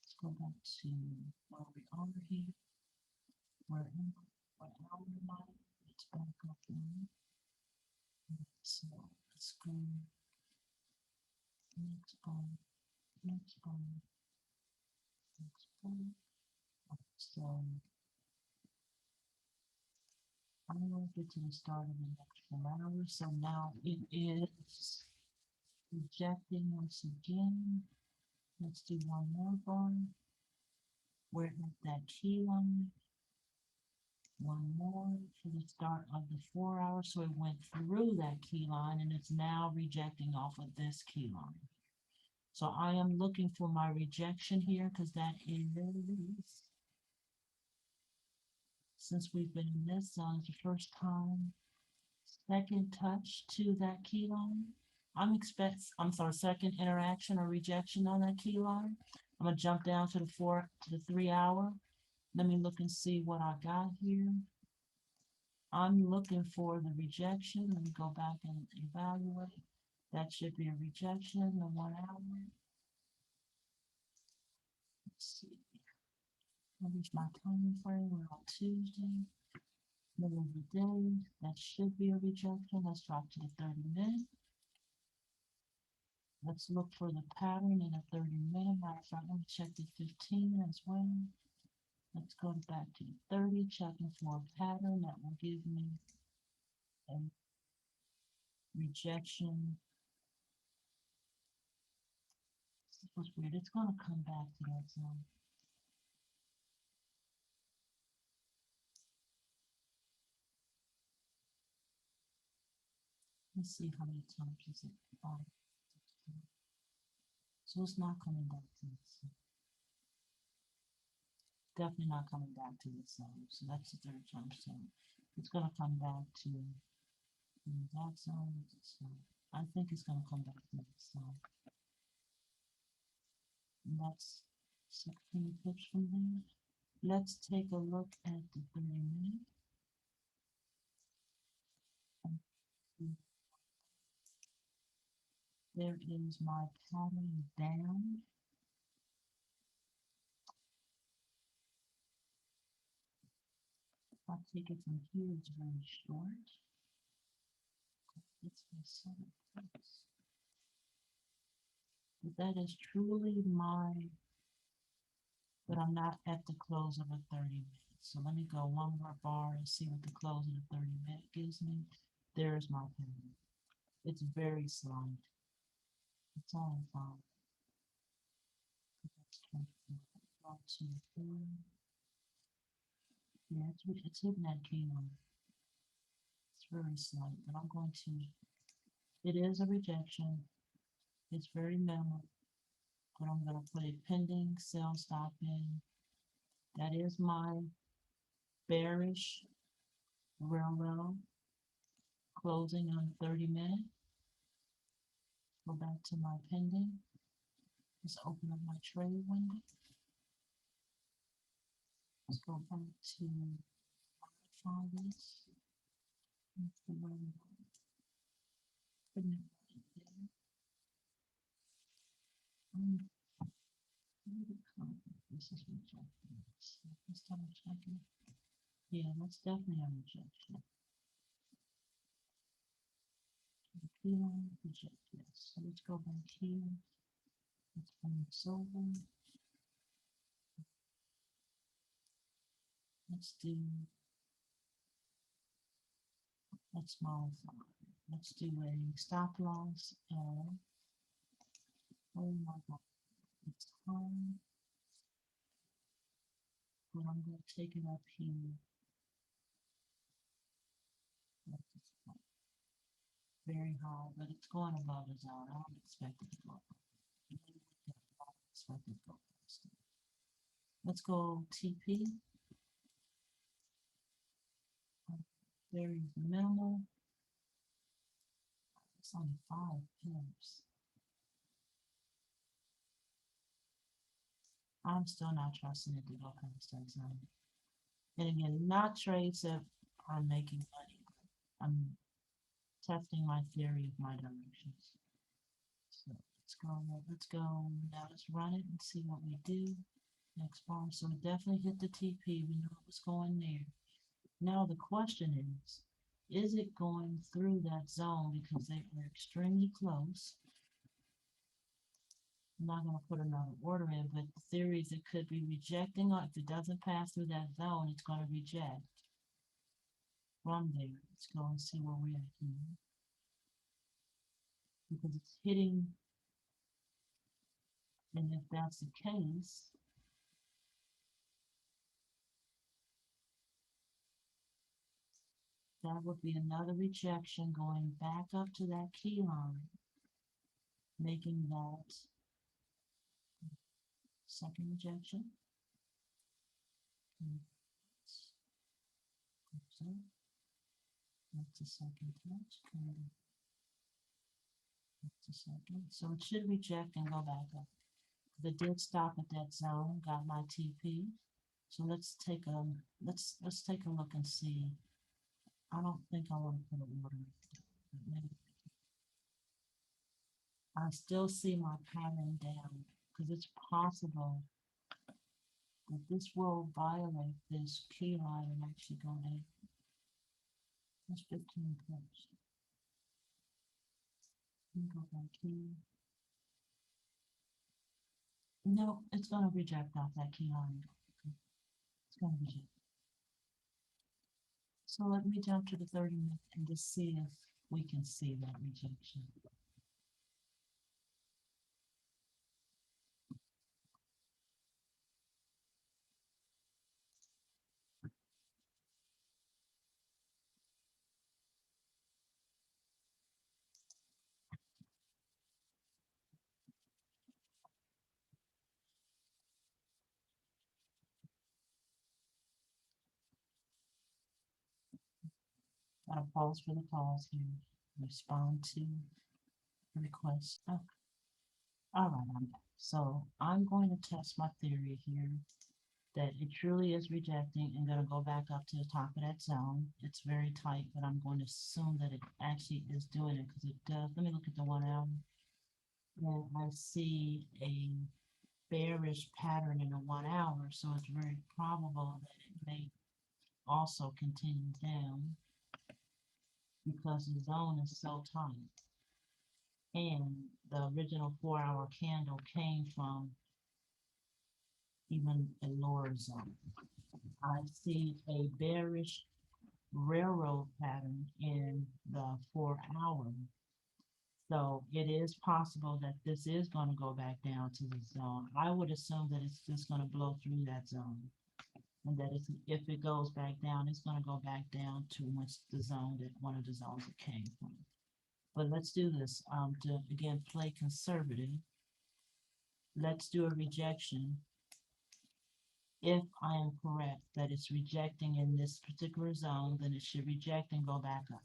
Let's go back to where we are here. We're in what hour am I? It's back up there. So let's go next one, next one, next one. So I'm going to get to the start of the next 4 hours. So now it is rejecting once again. Let's do one more bar. We're at that key line. One more for the start of the 4 hours. So it went through that key line and it's now rejecting off of this key line. So I am looking for my rejection here because that is, since we've been in this zone, it's the first time, second touch to that key line. I'm sorry, second interaction or rejection on that key line. I'm gonna jump down to the 3 hour. Let me look and see what I got here. I'm looking for the rejection. Let me go back and evaluate. That should be a rejection in the 1 hour. Let's see. What is my time frame? We're on Tuesday. Middle of the day, that should be a rejection. Let's drop to the 30-minute. Let's look for the pattern in a 30-minute. Matter of fact, let me check the 15 as well. Let's go back to the 30, checking for a pattern that will give me a rejection. This was weird. It's going to come back to that zone. Let's see how many times is it. So it's not coming back to this. Definitely not coming back to this zone. So that's the third time. So it's going to come back to that zone. So I think it's going to come back to this zone. And that's 16 pips from there. Let's take a look at the 30-minute. There is my pattern down. If I take it from here, it's very short. It's my 7 pips. But that is truly my, but I'm not at the close of a 30-minute. So let me go one more bar and see what the close of the 30-minute gives me. There's my pattern. It's very slight. It's all fine. Yeah, it's hitting that key line. It's very slight, but I'm going to, it is a rejection. It's very minimal, but I'm going to put a pending sell stop in. That is my bearish railroad closing on 30-minute. Go back to my pending. Just open up my trade window. Let's go back to modify this. That's the way we put it right there. This is rejection. Let's double check it. Yeah, that's definitely a rejection. Here, reject, yes. So let's go back here. Let's bring this over. Let's do, let's modify. Let's do a stop loss. Oh my God, it's high. But I'm going to take it up here. Very high, but it's going above the zone. I don't expect it to go up. I don't expect it to go past it. Let's go TP. Very minimal. It's only 5 pips. I'm still not trusting it to go past that zone. And again, not trades that are making money. I'm testing my theory of my directions. So let's go. Let's go. Now let's run it and see what we do. Next bar. So it definitely hit the TP. We know it was going there. Now the question is it going through that zone because they are extremely close? I'm not going to put another order in, but the theory is it could be rejecting, or if it doesn't pass through that zone, it's going to reject from there. Let's go and see where we're at here. Because it's hitting, and if that's the case, that would be another rejection going back up to that key line, making that second rejection. So that's a second touch. That's a second. So it should reject and go back up. It did stop at that zone, got my TP. So let's take a look and see. I don't think I want to put an order. I still see my pattern down because it's possible that this will violate this key line and actually go down. That's 15 points. Go back here. No, it's gonna reject off that key line. It's gonna reject. So let me jump to the 30 minute and just see if we can see that rejection. Gotta pause for the pause here. Respond to request. Oh, all right, I'm back. So I'm going to test my theory here that it truly is rejecting and gonna go back up to the top of that zone. It's very tight, but I'm going to assume that it actually is doing it because it does. Let me look at the 1 hour. And I see a bearish pattern in the 1 hour, so it's very probable that it may also continue down because the zone is so tight. And the original 4 hour candle came from even a lower zone. I see a bearish railroad pattern in the 4 hour. So it is possible that this is going to go back down to the zone. I would assume that it's just going to blow through that zone. And that if it goes back down, it's going to go back down to the zone that one of the zones it came from. But let's do this to again play conservative. Let's do a rejection. If I am correct that it's rejecting in this particular zone, then it should reject and go back up.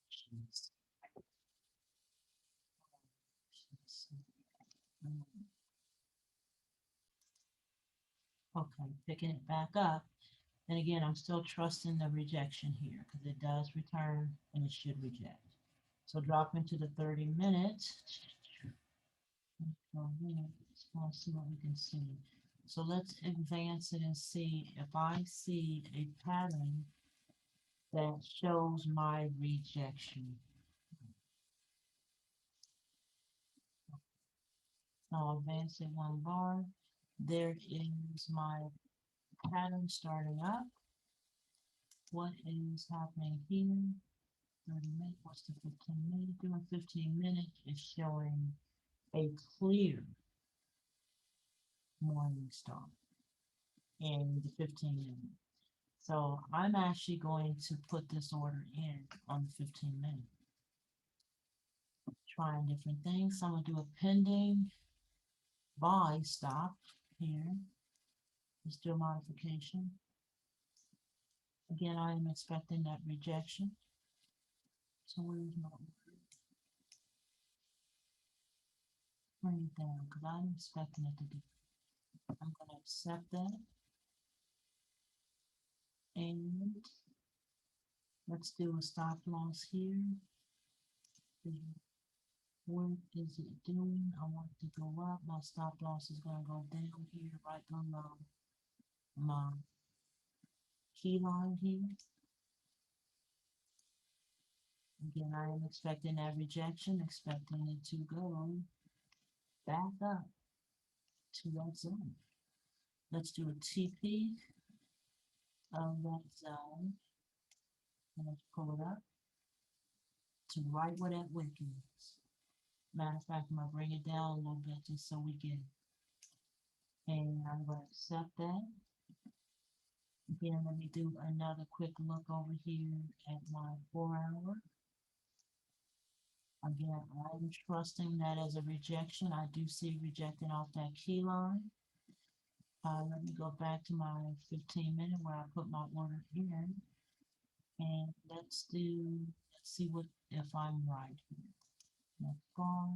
Jeez. Okay, picking it back up. And again, I'm still trusting the rejection here because it does return and it should reject. So drop into the 30 minutes. Let's see what we can see. So let's advance it and see if I see a pattern that shows my rejection. I'll advance it 1 bar. There is my pattern starting up. What is happening here? 30 minutes. What's the 15 minute doing? 15 minutes is showing a clear morning star in the 15 minutes. So I'm actually going to put this order in on the 15 minute. Trying different things. So I'm going to do a pending buy stop here. Let's do a modification. Again, I am expecting that rejection. So where's my bring it down because I'm expecting it to do. I'm going to accept that. And let's do a stop loss here. What is it doing? I want it to go up. My stop loss is going to go down here, right below my key line here. Again, I am expecting that rejection, expecting it to go back up to that zone. Let's do a TP of that zone. And let's pull it up to right where that wick is. Matter of fact, I'm going to bring it down a little bit just so we get it. And I'm going to accept that. Again, let me do another quick look over here at my 4 hour. Again, I'm trusting that as a rejection. I do see rejecting off that key line. Let me go back to my 15 minute where I put my order in. And let's see what if I'm right here. Next bar,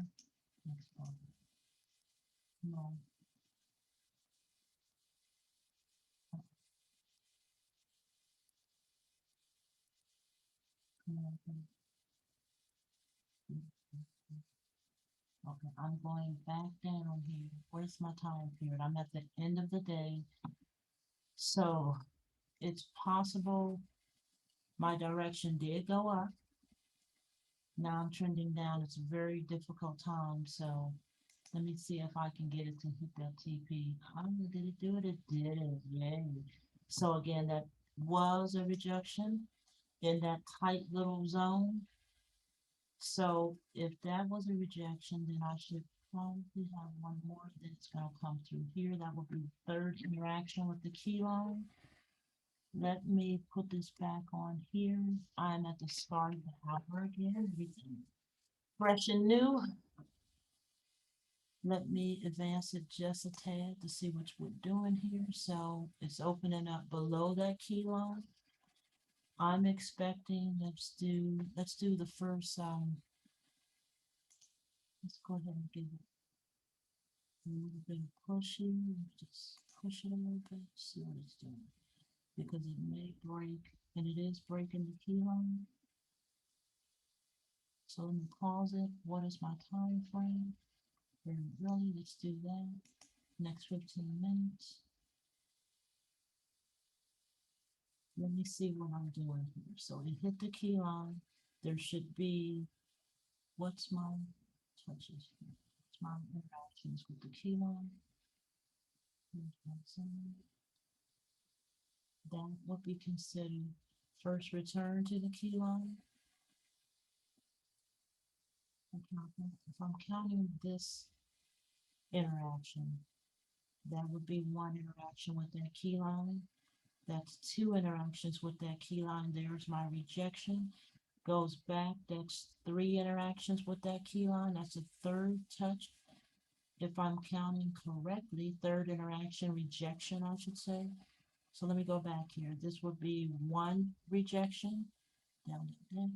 next bar. No. Okay, I'm going back down here. Where's my time period? I'm at the end of the day. So it's possible my direction did go up. Now I'm trending down. It's a very difficult time. So let me see if I can get it to hit that TP. How did it do it? It did. Yay. So again, that was a rejection in that tight little zone. So if that was a rejection, then I should probably have one more that's going to come through here. That will be the third interaction with the key line. Let me put this back on here. I'm at the start of the hour again. Everything fresh and new. Let me advance it just a tad to see what we're doing here. So it's opening up below that key line. I'm expecting, let's do the first, let's go ahead and give it a little bit of pushing. Just push it a little bit, see what it's doing. Because it may break, and it is breaking the key line. So let me pause it. What is my time frame? Very early, let's do that. Next 15 minutes. Let me see what I'm doing here. So it hit the key line. There should be, what's my touches here? What's my interactions with the key line? That would be considered first return to the key line. If I'm counting this interaction, that would be one interaction with that key line. That's two interactions with that key line. There's my rejection. Goes back, that's three interactions with that key line. That's a third touch. If I'm counting correctly, third interaction, rejection, I should say. So let me go back here. This would be one rejection. Down, down,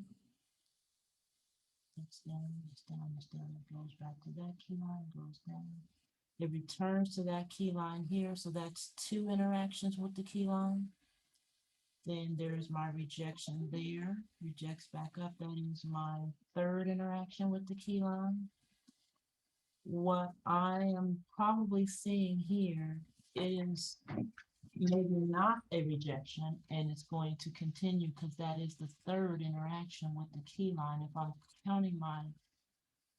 it's down, it's down, it's down. It goes back to that key line, goes down. It returns to that key line here. So that's two interactions with the key line. Then there's my rejection there. Rejects back up. That is my third interaction with the key line. What I am probably seeing here is maybe not a rejection, and it's going to continue because that is the third interaction with the key line. If I'm counting my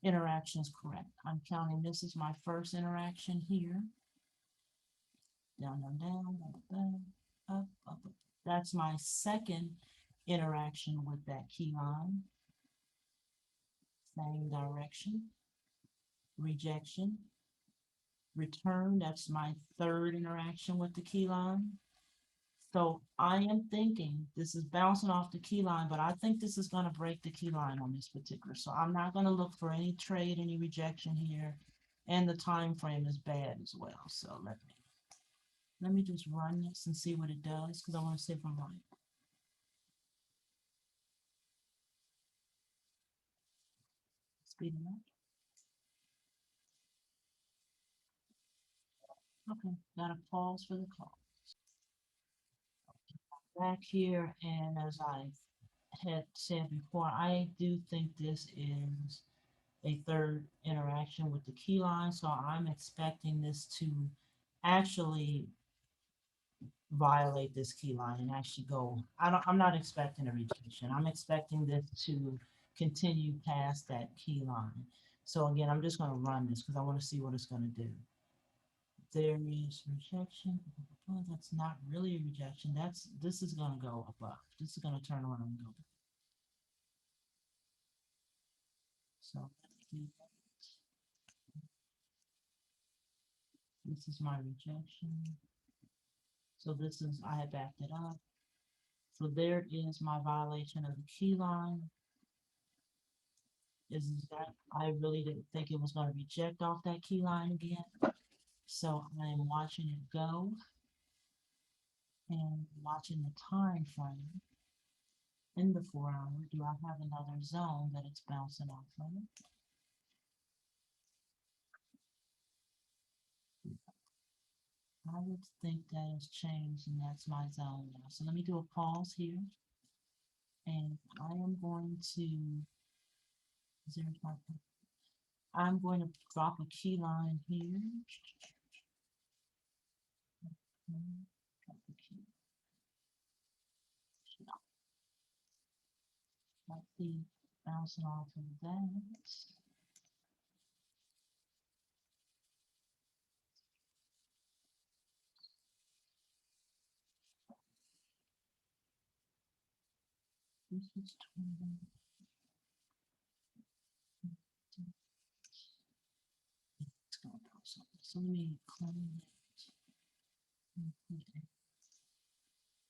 interactions correct, I'm counting this is my first interaction here. Down, down, down, down, down, up, up, up. That's my second interaction with that key line. Same direction. Rejection. Return. That's my third interaction with the key line. So I am thinking this is bouncing off the key line, but I think this is going to break the key line on this particular. So I'm not going to look for any trade, any rejection here. And the time frame is bad as well. So let me just run this and see what it does because I want to see if I'm right. Speed it up. Okay, gotta pause for the call. Back here, and as I had said before, I do think this is a third interaction with the key line, so I'm expecting this to actually violate this key line and actually go. I'm not expecting a rejection. I'm expecting this to continue past that key line. So again, I'm just going to run this because I want to see what it's going to do. There is rejection. Oh, that's not really a rejection. This is gonna go above. This is gonna turn around and go. So this is my rejection. So this is I had backed it up. So there is my violation of the key line. Is that I really didn't think it was going to reject off that key line again. So I am watching it go and watching the time frame in the 4 hour. Do I have another zone that it's bouncing off of? I would think that has changed and that's my zone now. So let me do a pause here and I am going to, I'm going to drop a key line here. Drop a key. the bouncing off of that. This is 20. It's gonna bounce off. So let me clone it and put a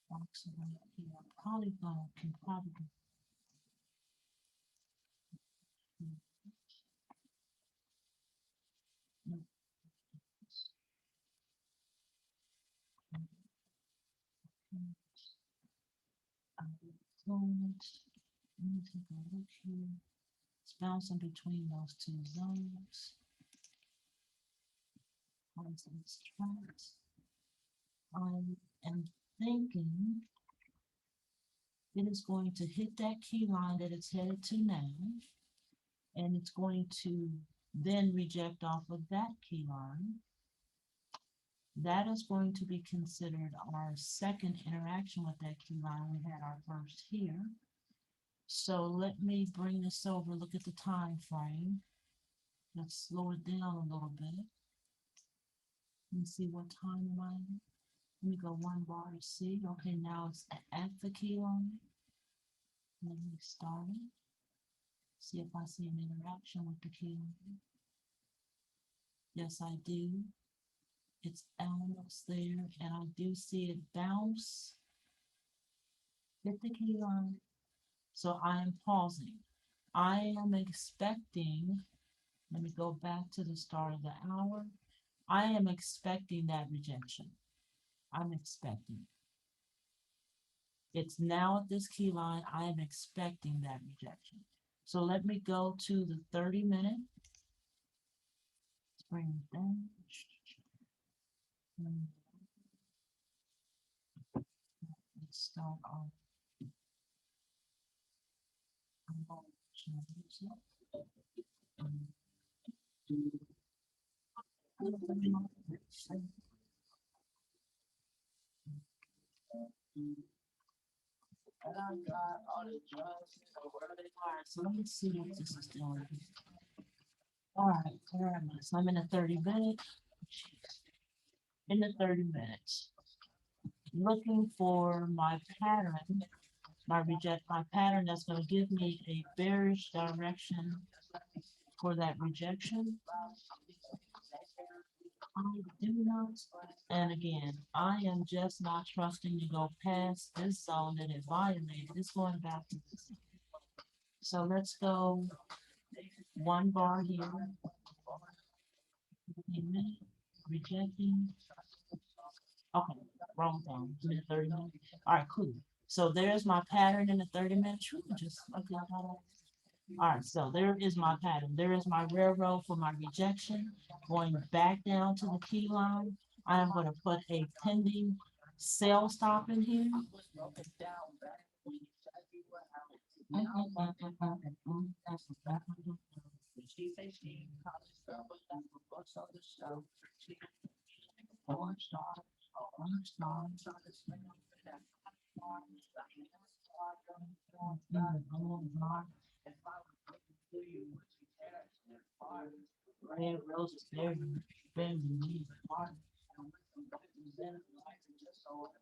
box around here. Polygon can probably no, I will clone it. Let me take a look here. It's bouncing between those two zones. Let's try it. I am thinking it is going to hit that key line that it's headed to now, and it's going to then reject off of that key line. That is going to be considered our second interaction with that key line. We had our first here. So let me bring this over, look at the time frame. Let's slow it down a little bit. Let me see what time am I in. Let me go one bar to see. Okay, now it's at the key line. Let me start it. See if I see an interaction with the key line. Yes, I do. It's almost there, and I do see it bounce, hit the key line. So I am pausing. I am expecting, let me go back to the start of the hour. I am expecting that rejection. I'm expecting. It's now at this key line. I am expecting that rejection. So let me go to the 30-minute. Let's bring it down. Let's start off. I'm going to change it. Alright, so let me see what this is doing. Alright, where am I? So I'm in the 30 minutes. In the 30 minutes. Looking for my pattern, my pattern that's going to give me a bearish direction for that rejection. I do not, and again, I am just not trusting to go past this zone that it violated. It's going back to this. So let's go one bar here. Amen. Rejecting. Okay, wrong thing. I'm in the 30 minutes. All right, cool. So there's my pattern in the 30 minutes. Just okay. All right, so there is my pattern. There is my railroad for my rejection. Going back down to the key line. I am going to put a pending sell stop in here. Red roses there, very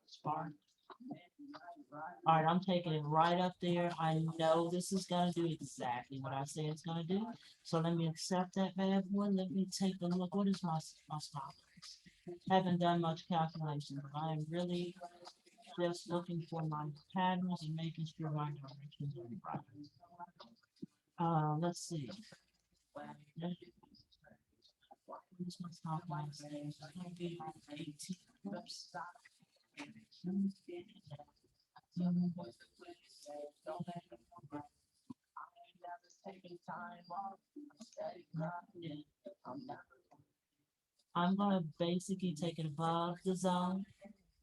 spark. All right, I'm taking it right up there. I know this is gonna do exactly what I say it's gonna do. So let me accept that bad boy. Let me take a look. What is my stop? Haven't done much calculation, but I am really just looking for my patterns and making sure my directions are right. Let's see. What's my stop loss? It's gonna be like 18. Oops. I'm gonna basically take it above the zone.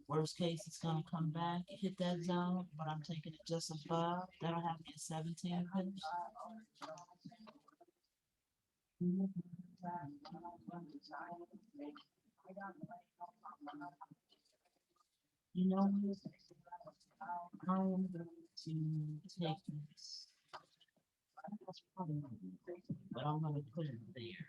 Worst case, it's gonna come back, hit that zone, but I'm taking it just above. That'll have me at 17 pips. You know, I am going to take this. That's probably not good, but I'm gonna put it there.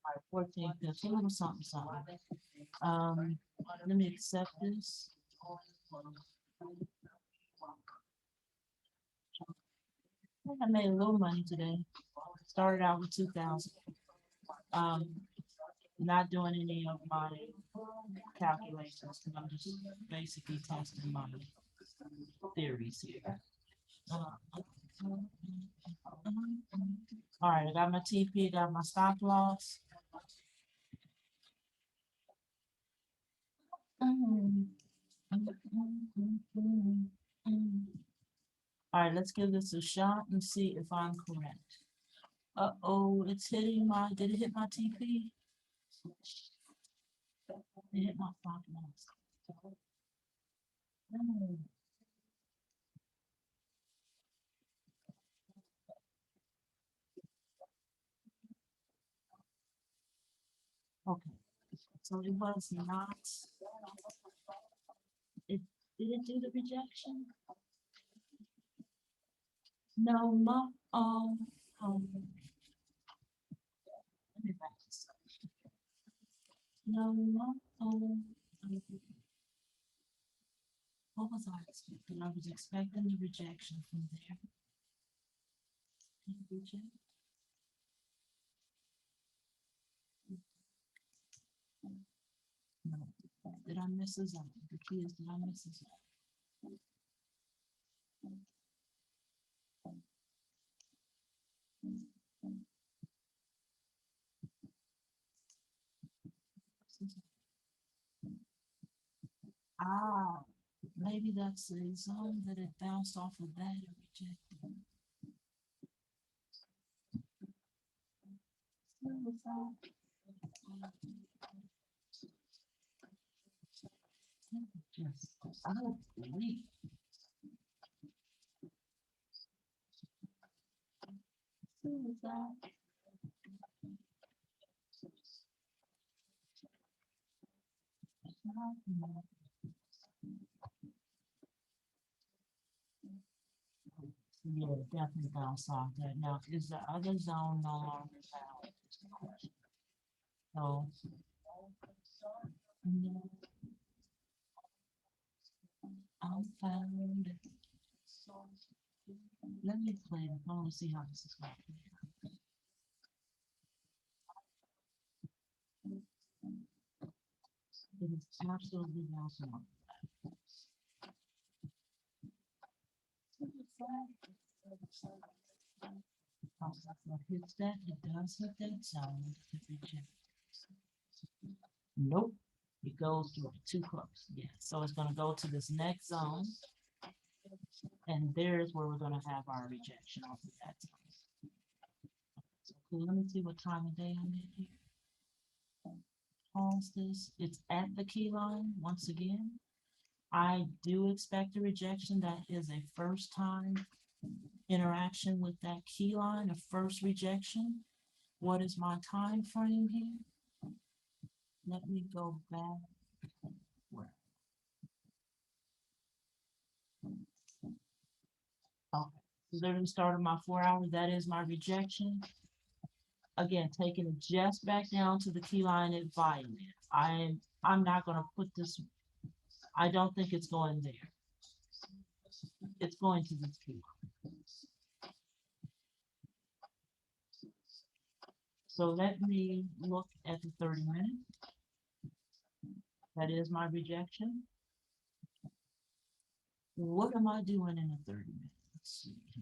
All right, 14 pips, a little something, something. Um, let me accept this. I think I made a little money today. Started out with 2,000. Um, not doing any of my calculations because I'm just basically testing my theories here. Uh, all right, I got my TP, got my stop loss. All right, let's give this a shot and see if I'm correct. Uh-oh, it's hitting my, did it hit my TP? It hit my stop loss. Mm, okay, so it was not, it didn't do the rejection? No, let me back this up. No, what was I expecting? I was expecting the rejection from there. Did it reject? No. Did I miss a zone? The key is, did I miss a zone? Ah, maybe that's the zone that it bounced off of that and rejected. Just, I don't believe. Suicide. Yeah, definitely bounced off that. Now, is the other zone no longer valid? So, no, I'm found. Let me play it. I want to see how this is going. It is absolutely bouncing off. What hits that? It does hit that zone. It rejects. Nope. It goes through it too close. Yeah. So it's going to go to this next zone. And there's where we're going to have our rejection off of that zone. So cool. Let me see what time of day I'm in here. Pause this. It's at the key line once again. I do expect a rejection. That is a first time interaction with that key line, a first rejection. What is my time frame here? Let me go back. Where? Okay. Literally started my 4 hours. That is my rejection. Again, taking it just back down to the key line at violet. I'm not gonna put this, I don't think it's going there. It's going to this key line. So let me look at the 30 minutes. That is my rejection. What am I doing in the 30 minutes? Let's see.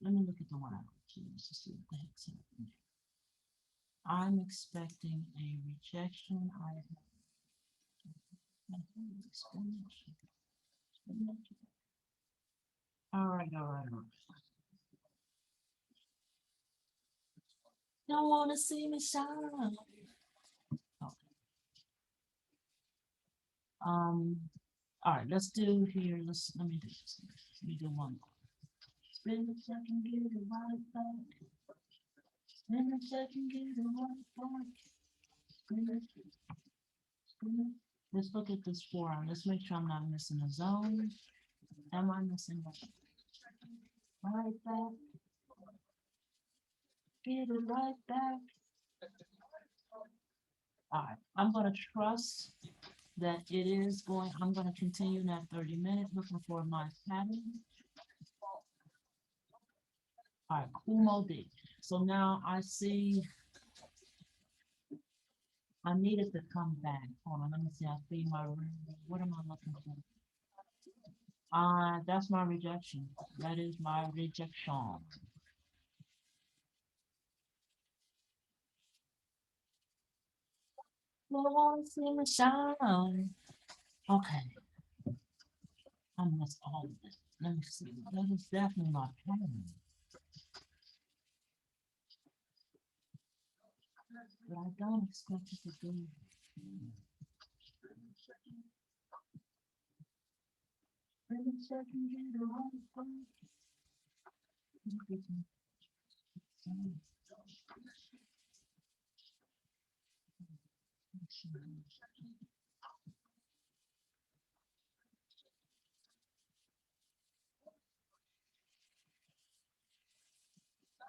Let me look at the 1 hour just to see what the heck's happening. I'm expecting a rejection. All right, all right, all right. Don't want to see me shine. Okay. Um, all right, let's do here. Let me do this. Let me do one more. Spin a second, get it right back. Spin a second, get it right back. Spin it, spin it. Let's look at this 4 hour. Let's make sure I'm not missing a zone. Am I missing one? Right back, get it right back. All right, I'm gonna trust that it is going, I'm gonna continue in that 30 minute looking for my pattern. All right, Kumo D. So now I see I needed to come back. Hold on, let me see. I see my room. What am I looking for? That's my rejection. That is my rejection. Lord, see me shine. Okay, I missed all of this. Let me see. That is definitely my pattern. But I don't expect it to be.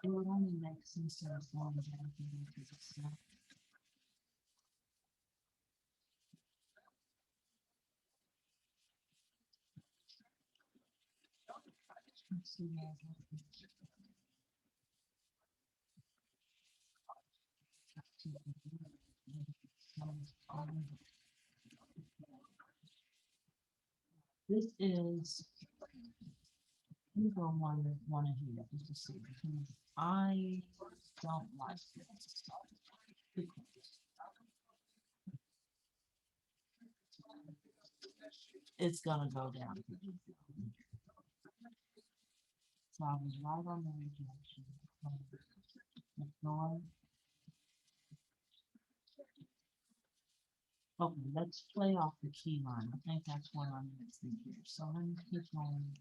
It would only make sense as long as I can go to the side. Let's see what happens. This is, let me go one of here just to see. Because I don't like this. It's gonna go down. So I was right on the rejection. Ignore. Okay, let's play off the key line. I think that's what I'm missing here. So let me keep going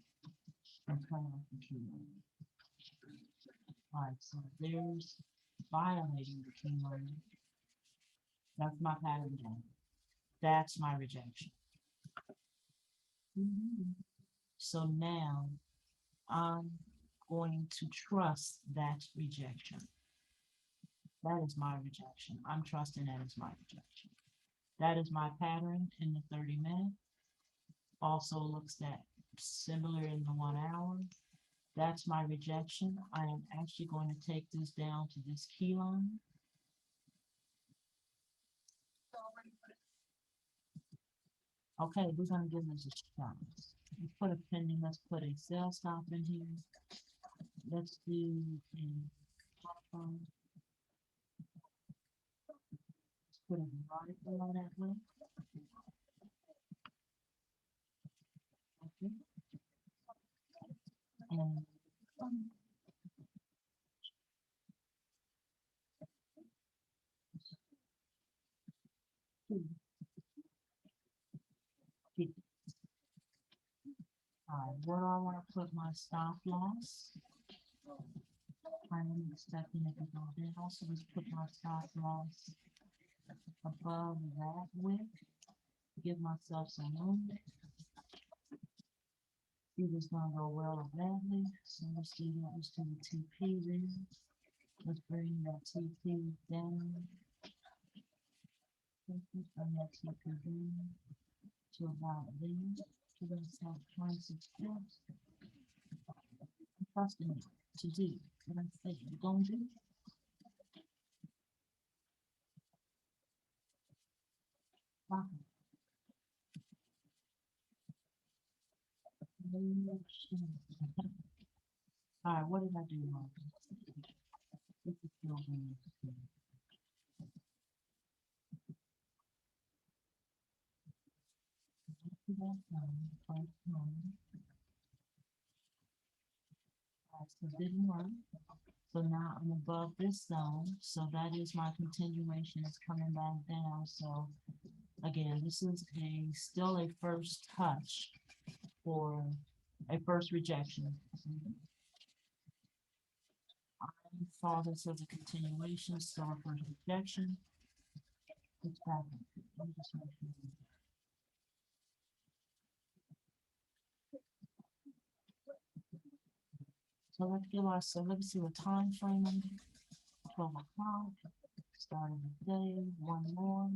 and play off the key line. Alright, so there's violating the key line. That's my pattern down. That's my rejection. So now I'm going to trust that rejection. That is my rejection. I'm trusting that is my rejection. That is my pattern in the 30 minute. Also looks at similar in the 1 hour. That's my rejection. I am actually going to take this down to this key line. Okay, we're gonna give this a shot. Let's put a pending, let's put a sell stop in here. Let's do a let's put a right below that way. Okay. And two, keep it. All right, where do I want to put my stop loss? I am expecting it to go down, so let's put my stop loss above that wick. Give myself some room. Either it's gonna go well or badly. So let's do that. Let's do the TP then. Let's bring that TP down. Let's bring that TP down to about there. To the south 26 steps. I'm trusting it to do what I say you're gonna do. All right, what did I do wrong? This is still going to that first one. So it didn't work. So now I'm above this zone. So that is my continuation. It's coming back down. So again, this is still a first touch or a first rejection. I saw this as a continuation, still a first rejection. It's back. Let me just make sure. So let's give ourselves, let me see what time frame I'm in. 12 o'clock, start of the day, one more.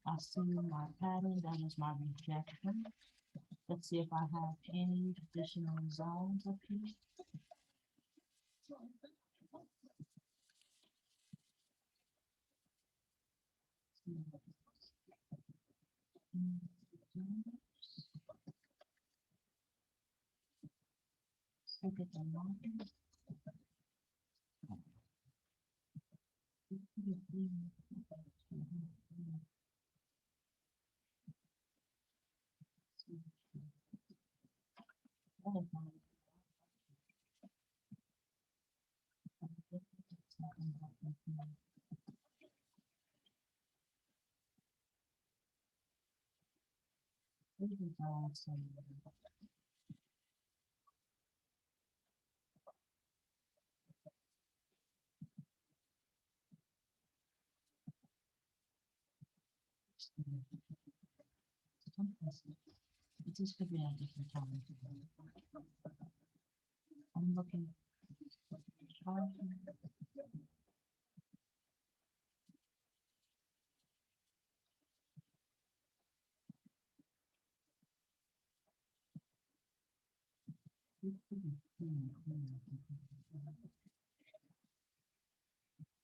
I see my pattern, that is my rejection. Let's see if I have any additional zones up here. Look at the market. This could be a different time. I'm looking at the chart. This could be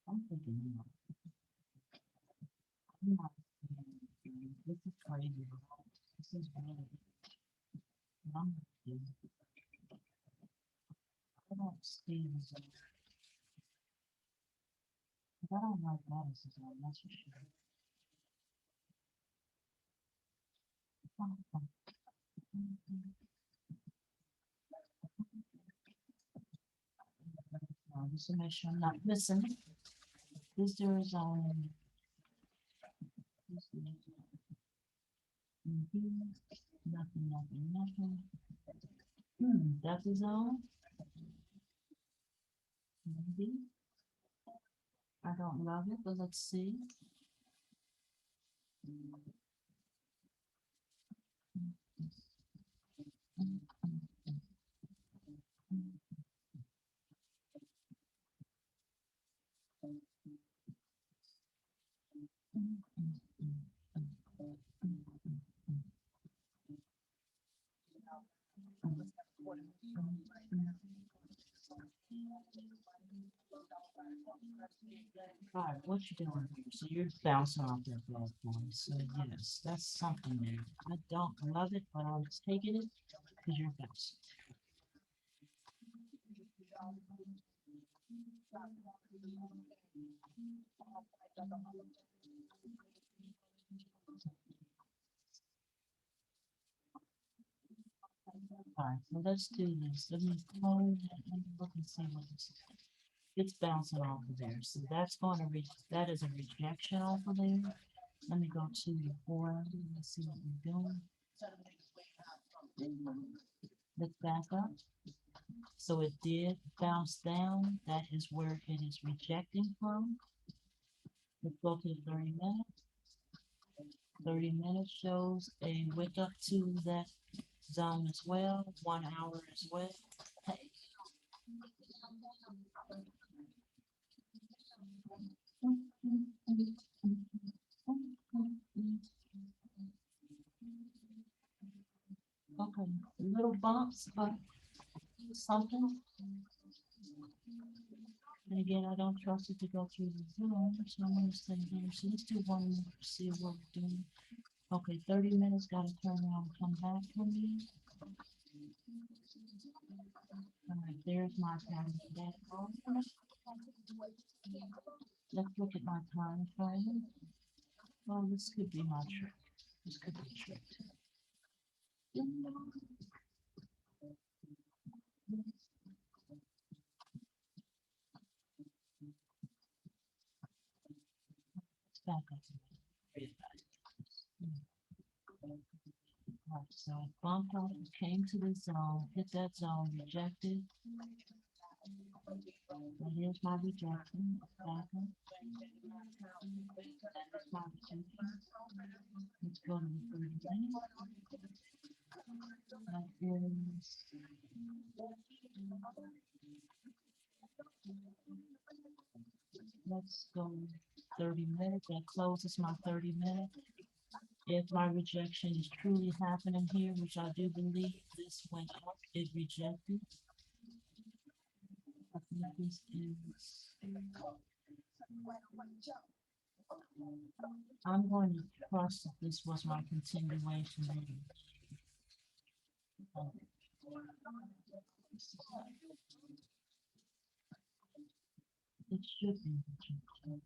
I'm thinking, I'm not, this is crazy. This is really, I'm, I don't see this. I don't like that as a zone, that's for sure. Just to make sure I'm not missing. This there is nothing, nothing, nothing. That's a zone. Maybe. I don't love it, but let's see. All right, what you doing here? So you're bouncing off that bad boy. So yes, that's something there. I don't love it, but I'm taking it because you're bouncing. All right, so let's do this. Let me close and look and see what this is. It's bouncing off of there. So that's going to reach, that is a rejection off of there. Let me go to the four. Let's see what we're doing. Let's back up. So it did bounce down. That is where it is rejecting from. Let's go to the 30 minutes. 30 minutes shows a wick up to that zone as well. 1 hour as well. Hey. Okay, little bumps, but something. And again, I don't trust it to go through the Zoom, so I'm going to stay here. So let's do one more, see what we're doing. Okay, 30 minutes, got to turn around and come back for me. All right, there's my pattern back. Let's look at my time frame. Well, this could be my trick. This could be a trick. Let's back up. Right, so I bumped up, came to the zone, hit that zone, rejected. And here's my rejection. Back up. That's my rejection. Let's go to the 30 minutes. That is let's go 30 minutes. That closes my 30 minutes. If my rejection is truly happening here, which I do believe this went up, it rejected. I think this is, I'm going to trust that this was my continuation. It should be rejection.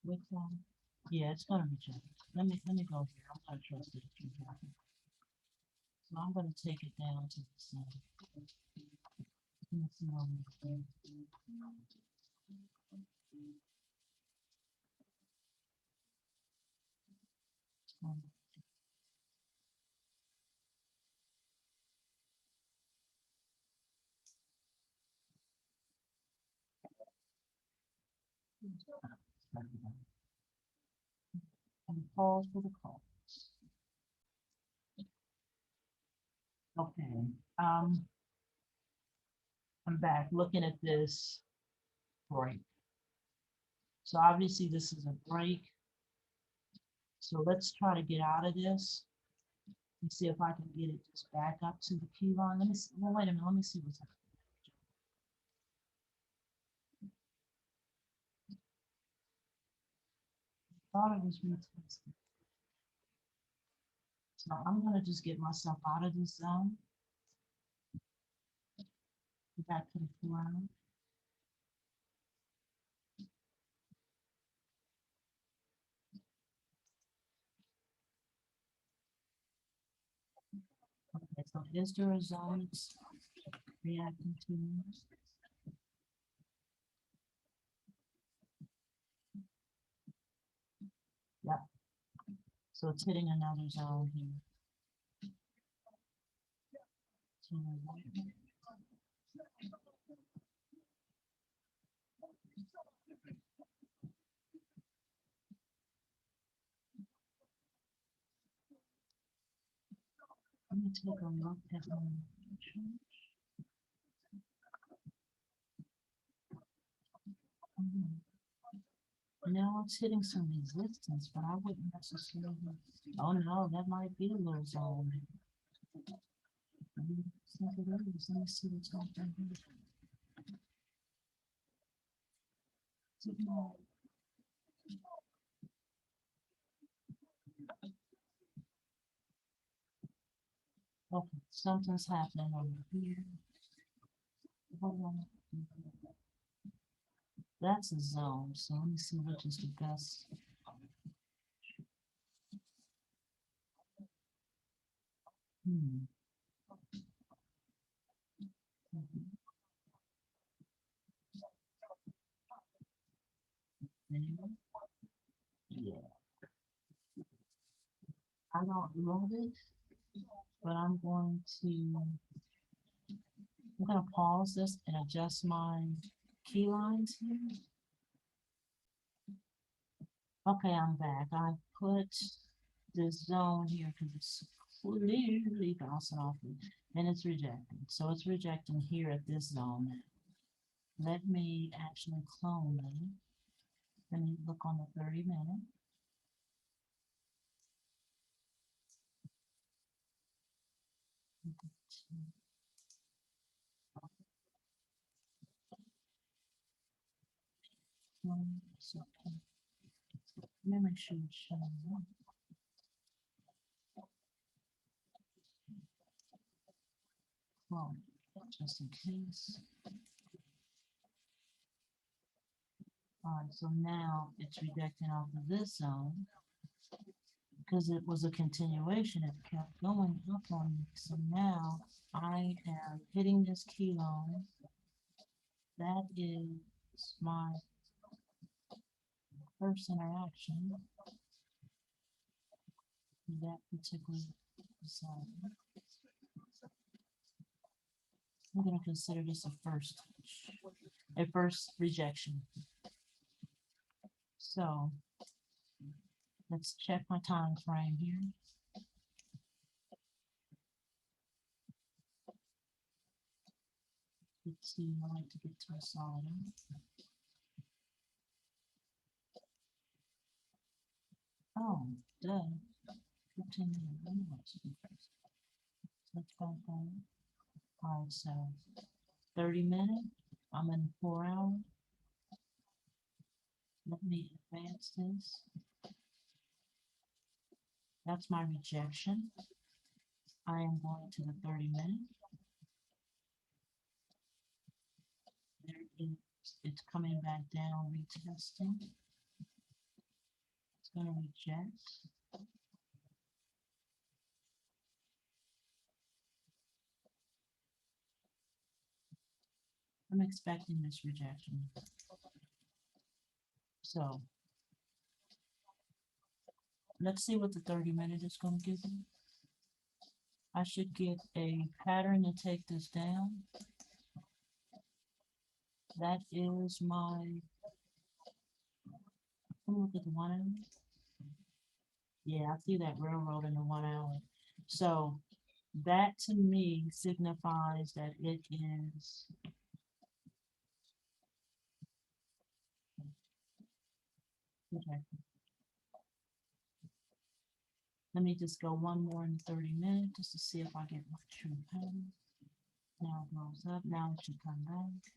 Which one? Yeah, it's gonna reject. Let me go here. I'm gonna trust it. So I'm gonna take it down to the side. Let's see what we can do. And pause for the call. Okay. I'm back looking at this break. So obviously this is a break. So let's try to get out of this and see if I can get it just back up to the key line. Let me see. Well, wait a minute. Let me see what's happening. I thought it was retested. So I'm gonna just get myself out of this zone. Go back to the floor. Okay, so is there a zone it's reacting to? Yep. So it's hitting another zone here. So, let me take a look at my now it's hitting some resistance, but I wouldn't necessarily. Oh no, that might be a little zone. I think it is. Let me see what's happening here. Okay, something's happening over here. Hold on. That's a zone, so let me see which is the best. Hmm. Yeah, I don't love it, but I'm gonna pause this and adjust my key lines here. Okay, I'm back. I put this zone here because it's clearly bouncing off me and it's rejecting. So it's rejecting here at this zone. Let me actually clone it. Let me look on the 30 minute. So, let me make sure it's showing up. Clone, just in case. All right, so now it's rejecting off of this zone because it was a continuation. It kept going up on me. So now I am hitting this key line. That is my first interaction with that particular zone. I'm going to consider this a first touch, a first rejection. So let's check my time frame here. Let's see, I like to get to a solid. Oh, duh. 15 minutes. Let's go home. Alright, so 30 minutes. I'm in 4 hours. Let me advance this. That's my rejection. I am going to the 30 minutes. There is, it's coming back down, retesting. It's going to reject. I'm expecting this rejection. So let's see what the 30-minute is going to give me. I should get a pattern to take this down. That is my, look at the 1 hour. Yeah, I see that railroad in the 1 hour. So that to me signifies that it is, okay. Let me just go one more in 30 minutes just to see if I get my true pattern. Now it goes up. Now it should come back.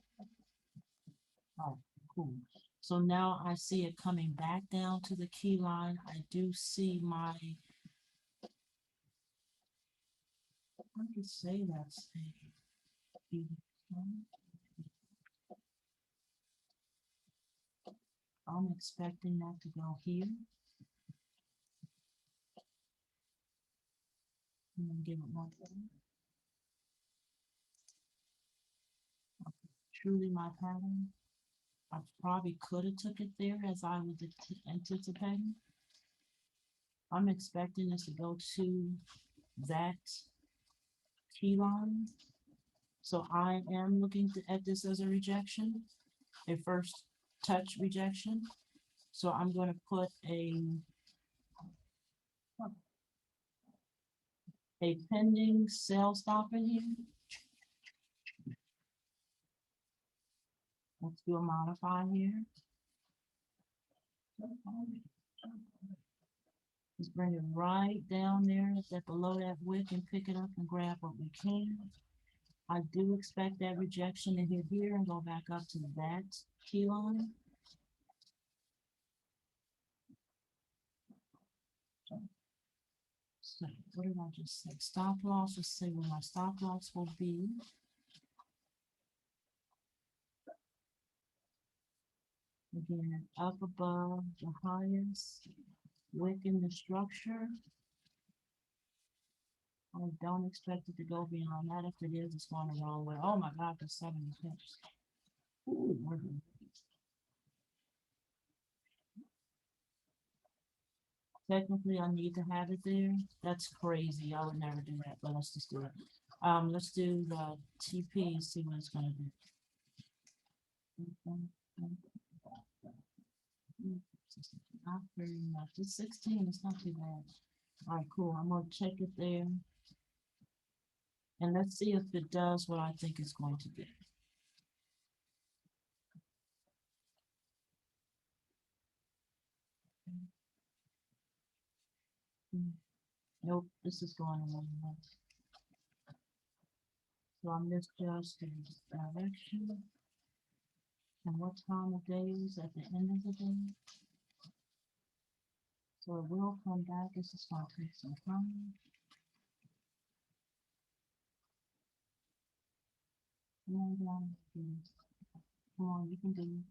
Oh, cool. So now I see it coming back down to the key line. I do see my, I could say that's a, I'm expecting that to go here. And then give it one more. Truly my pattern. I probably could have took it there as I was anticipating. I'm expecting this to go to that key line. So I am looking at this as a rejection, a first touch rejection. So I'm going to put a pending sell stop in here. Let's do a modify here. Just bring it right down there at below that wick and pick it up and grab what we can. I do expect that rejection to hit here and go back up to that key line. So what did I just say? Stop loss, let's see where my stop loss will be. Again, up above the highest wick in the structure. I don't expect it to go beyond that. If it is, it's going the wrong way. Oh my God, there's 7 pips. Ooh, technically, I need to have it there. That's crazy. I would never do that, but let's just do it. Let's do the TP, see what it's going to do. Not very much. It's 16. It's not too bad. All right, cool. I'm going to check it there. And let's see if it does what I think it's going to do. Nope, this is going the wrong way. So I'm just adjusting direction. And what time of day is at the end of the day. So it will come back. This is going to take some time. And come on, you can do it.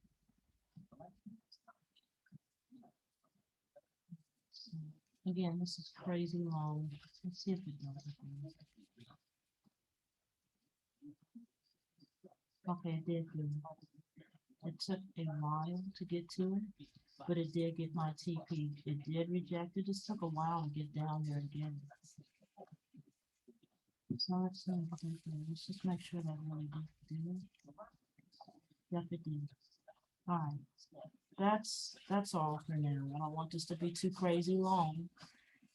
So, again, this is crazy long. Let's see if it does it. Okay, it did do it. It took a while to get to it, but it did get my TP. It did reject it. Just took a while to get down there again. So let's see. Let's just make sure that really did do it. Yep, it did. All right. That's all for now. I don't want this to be too crazy long.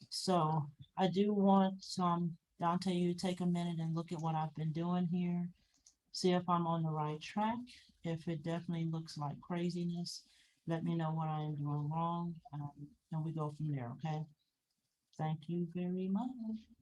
So I do want Dante, you to take a minute and look at what I've been doing here. see if I'm on the right track. If it definitely looks like craziness, let me know what I am doing wrong, and we go from there, okay? Thank you very much.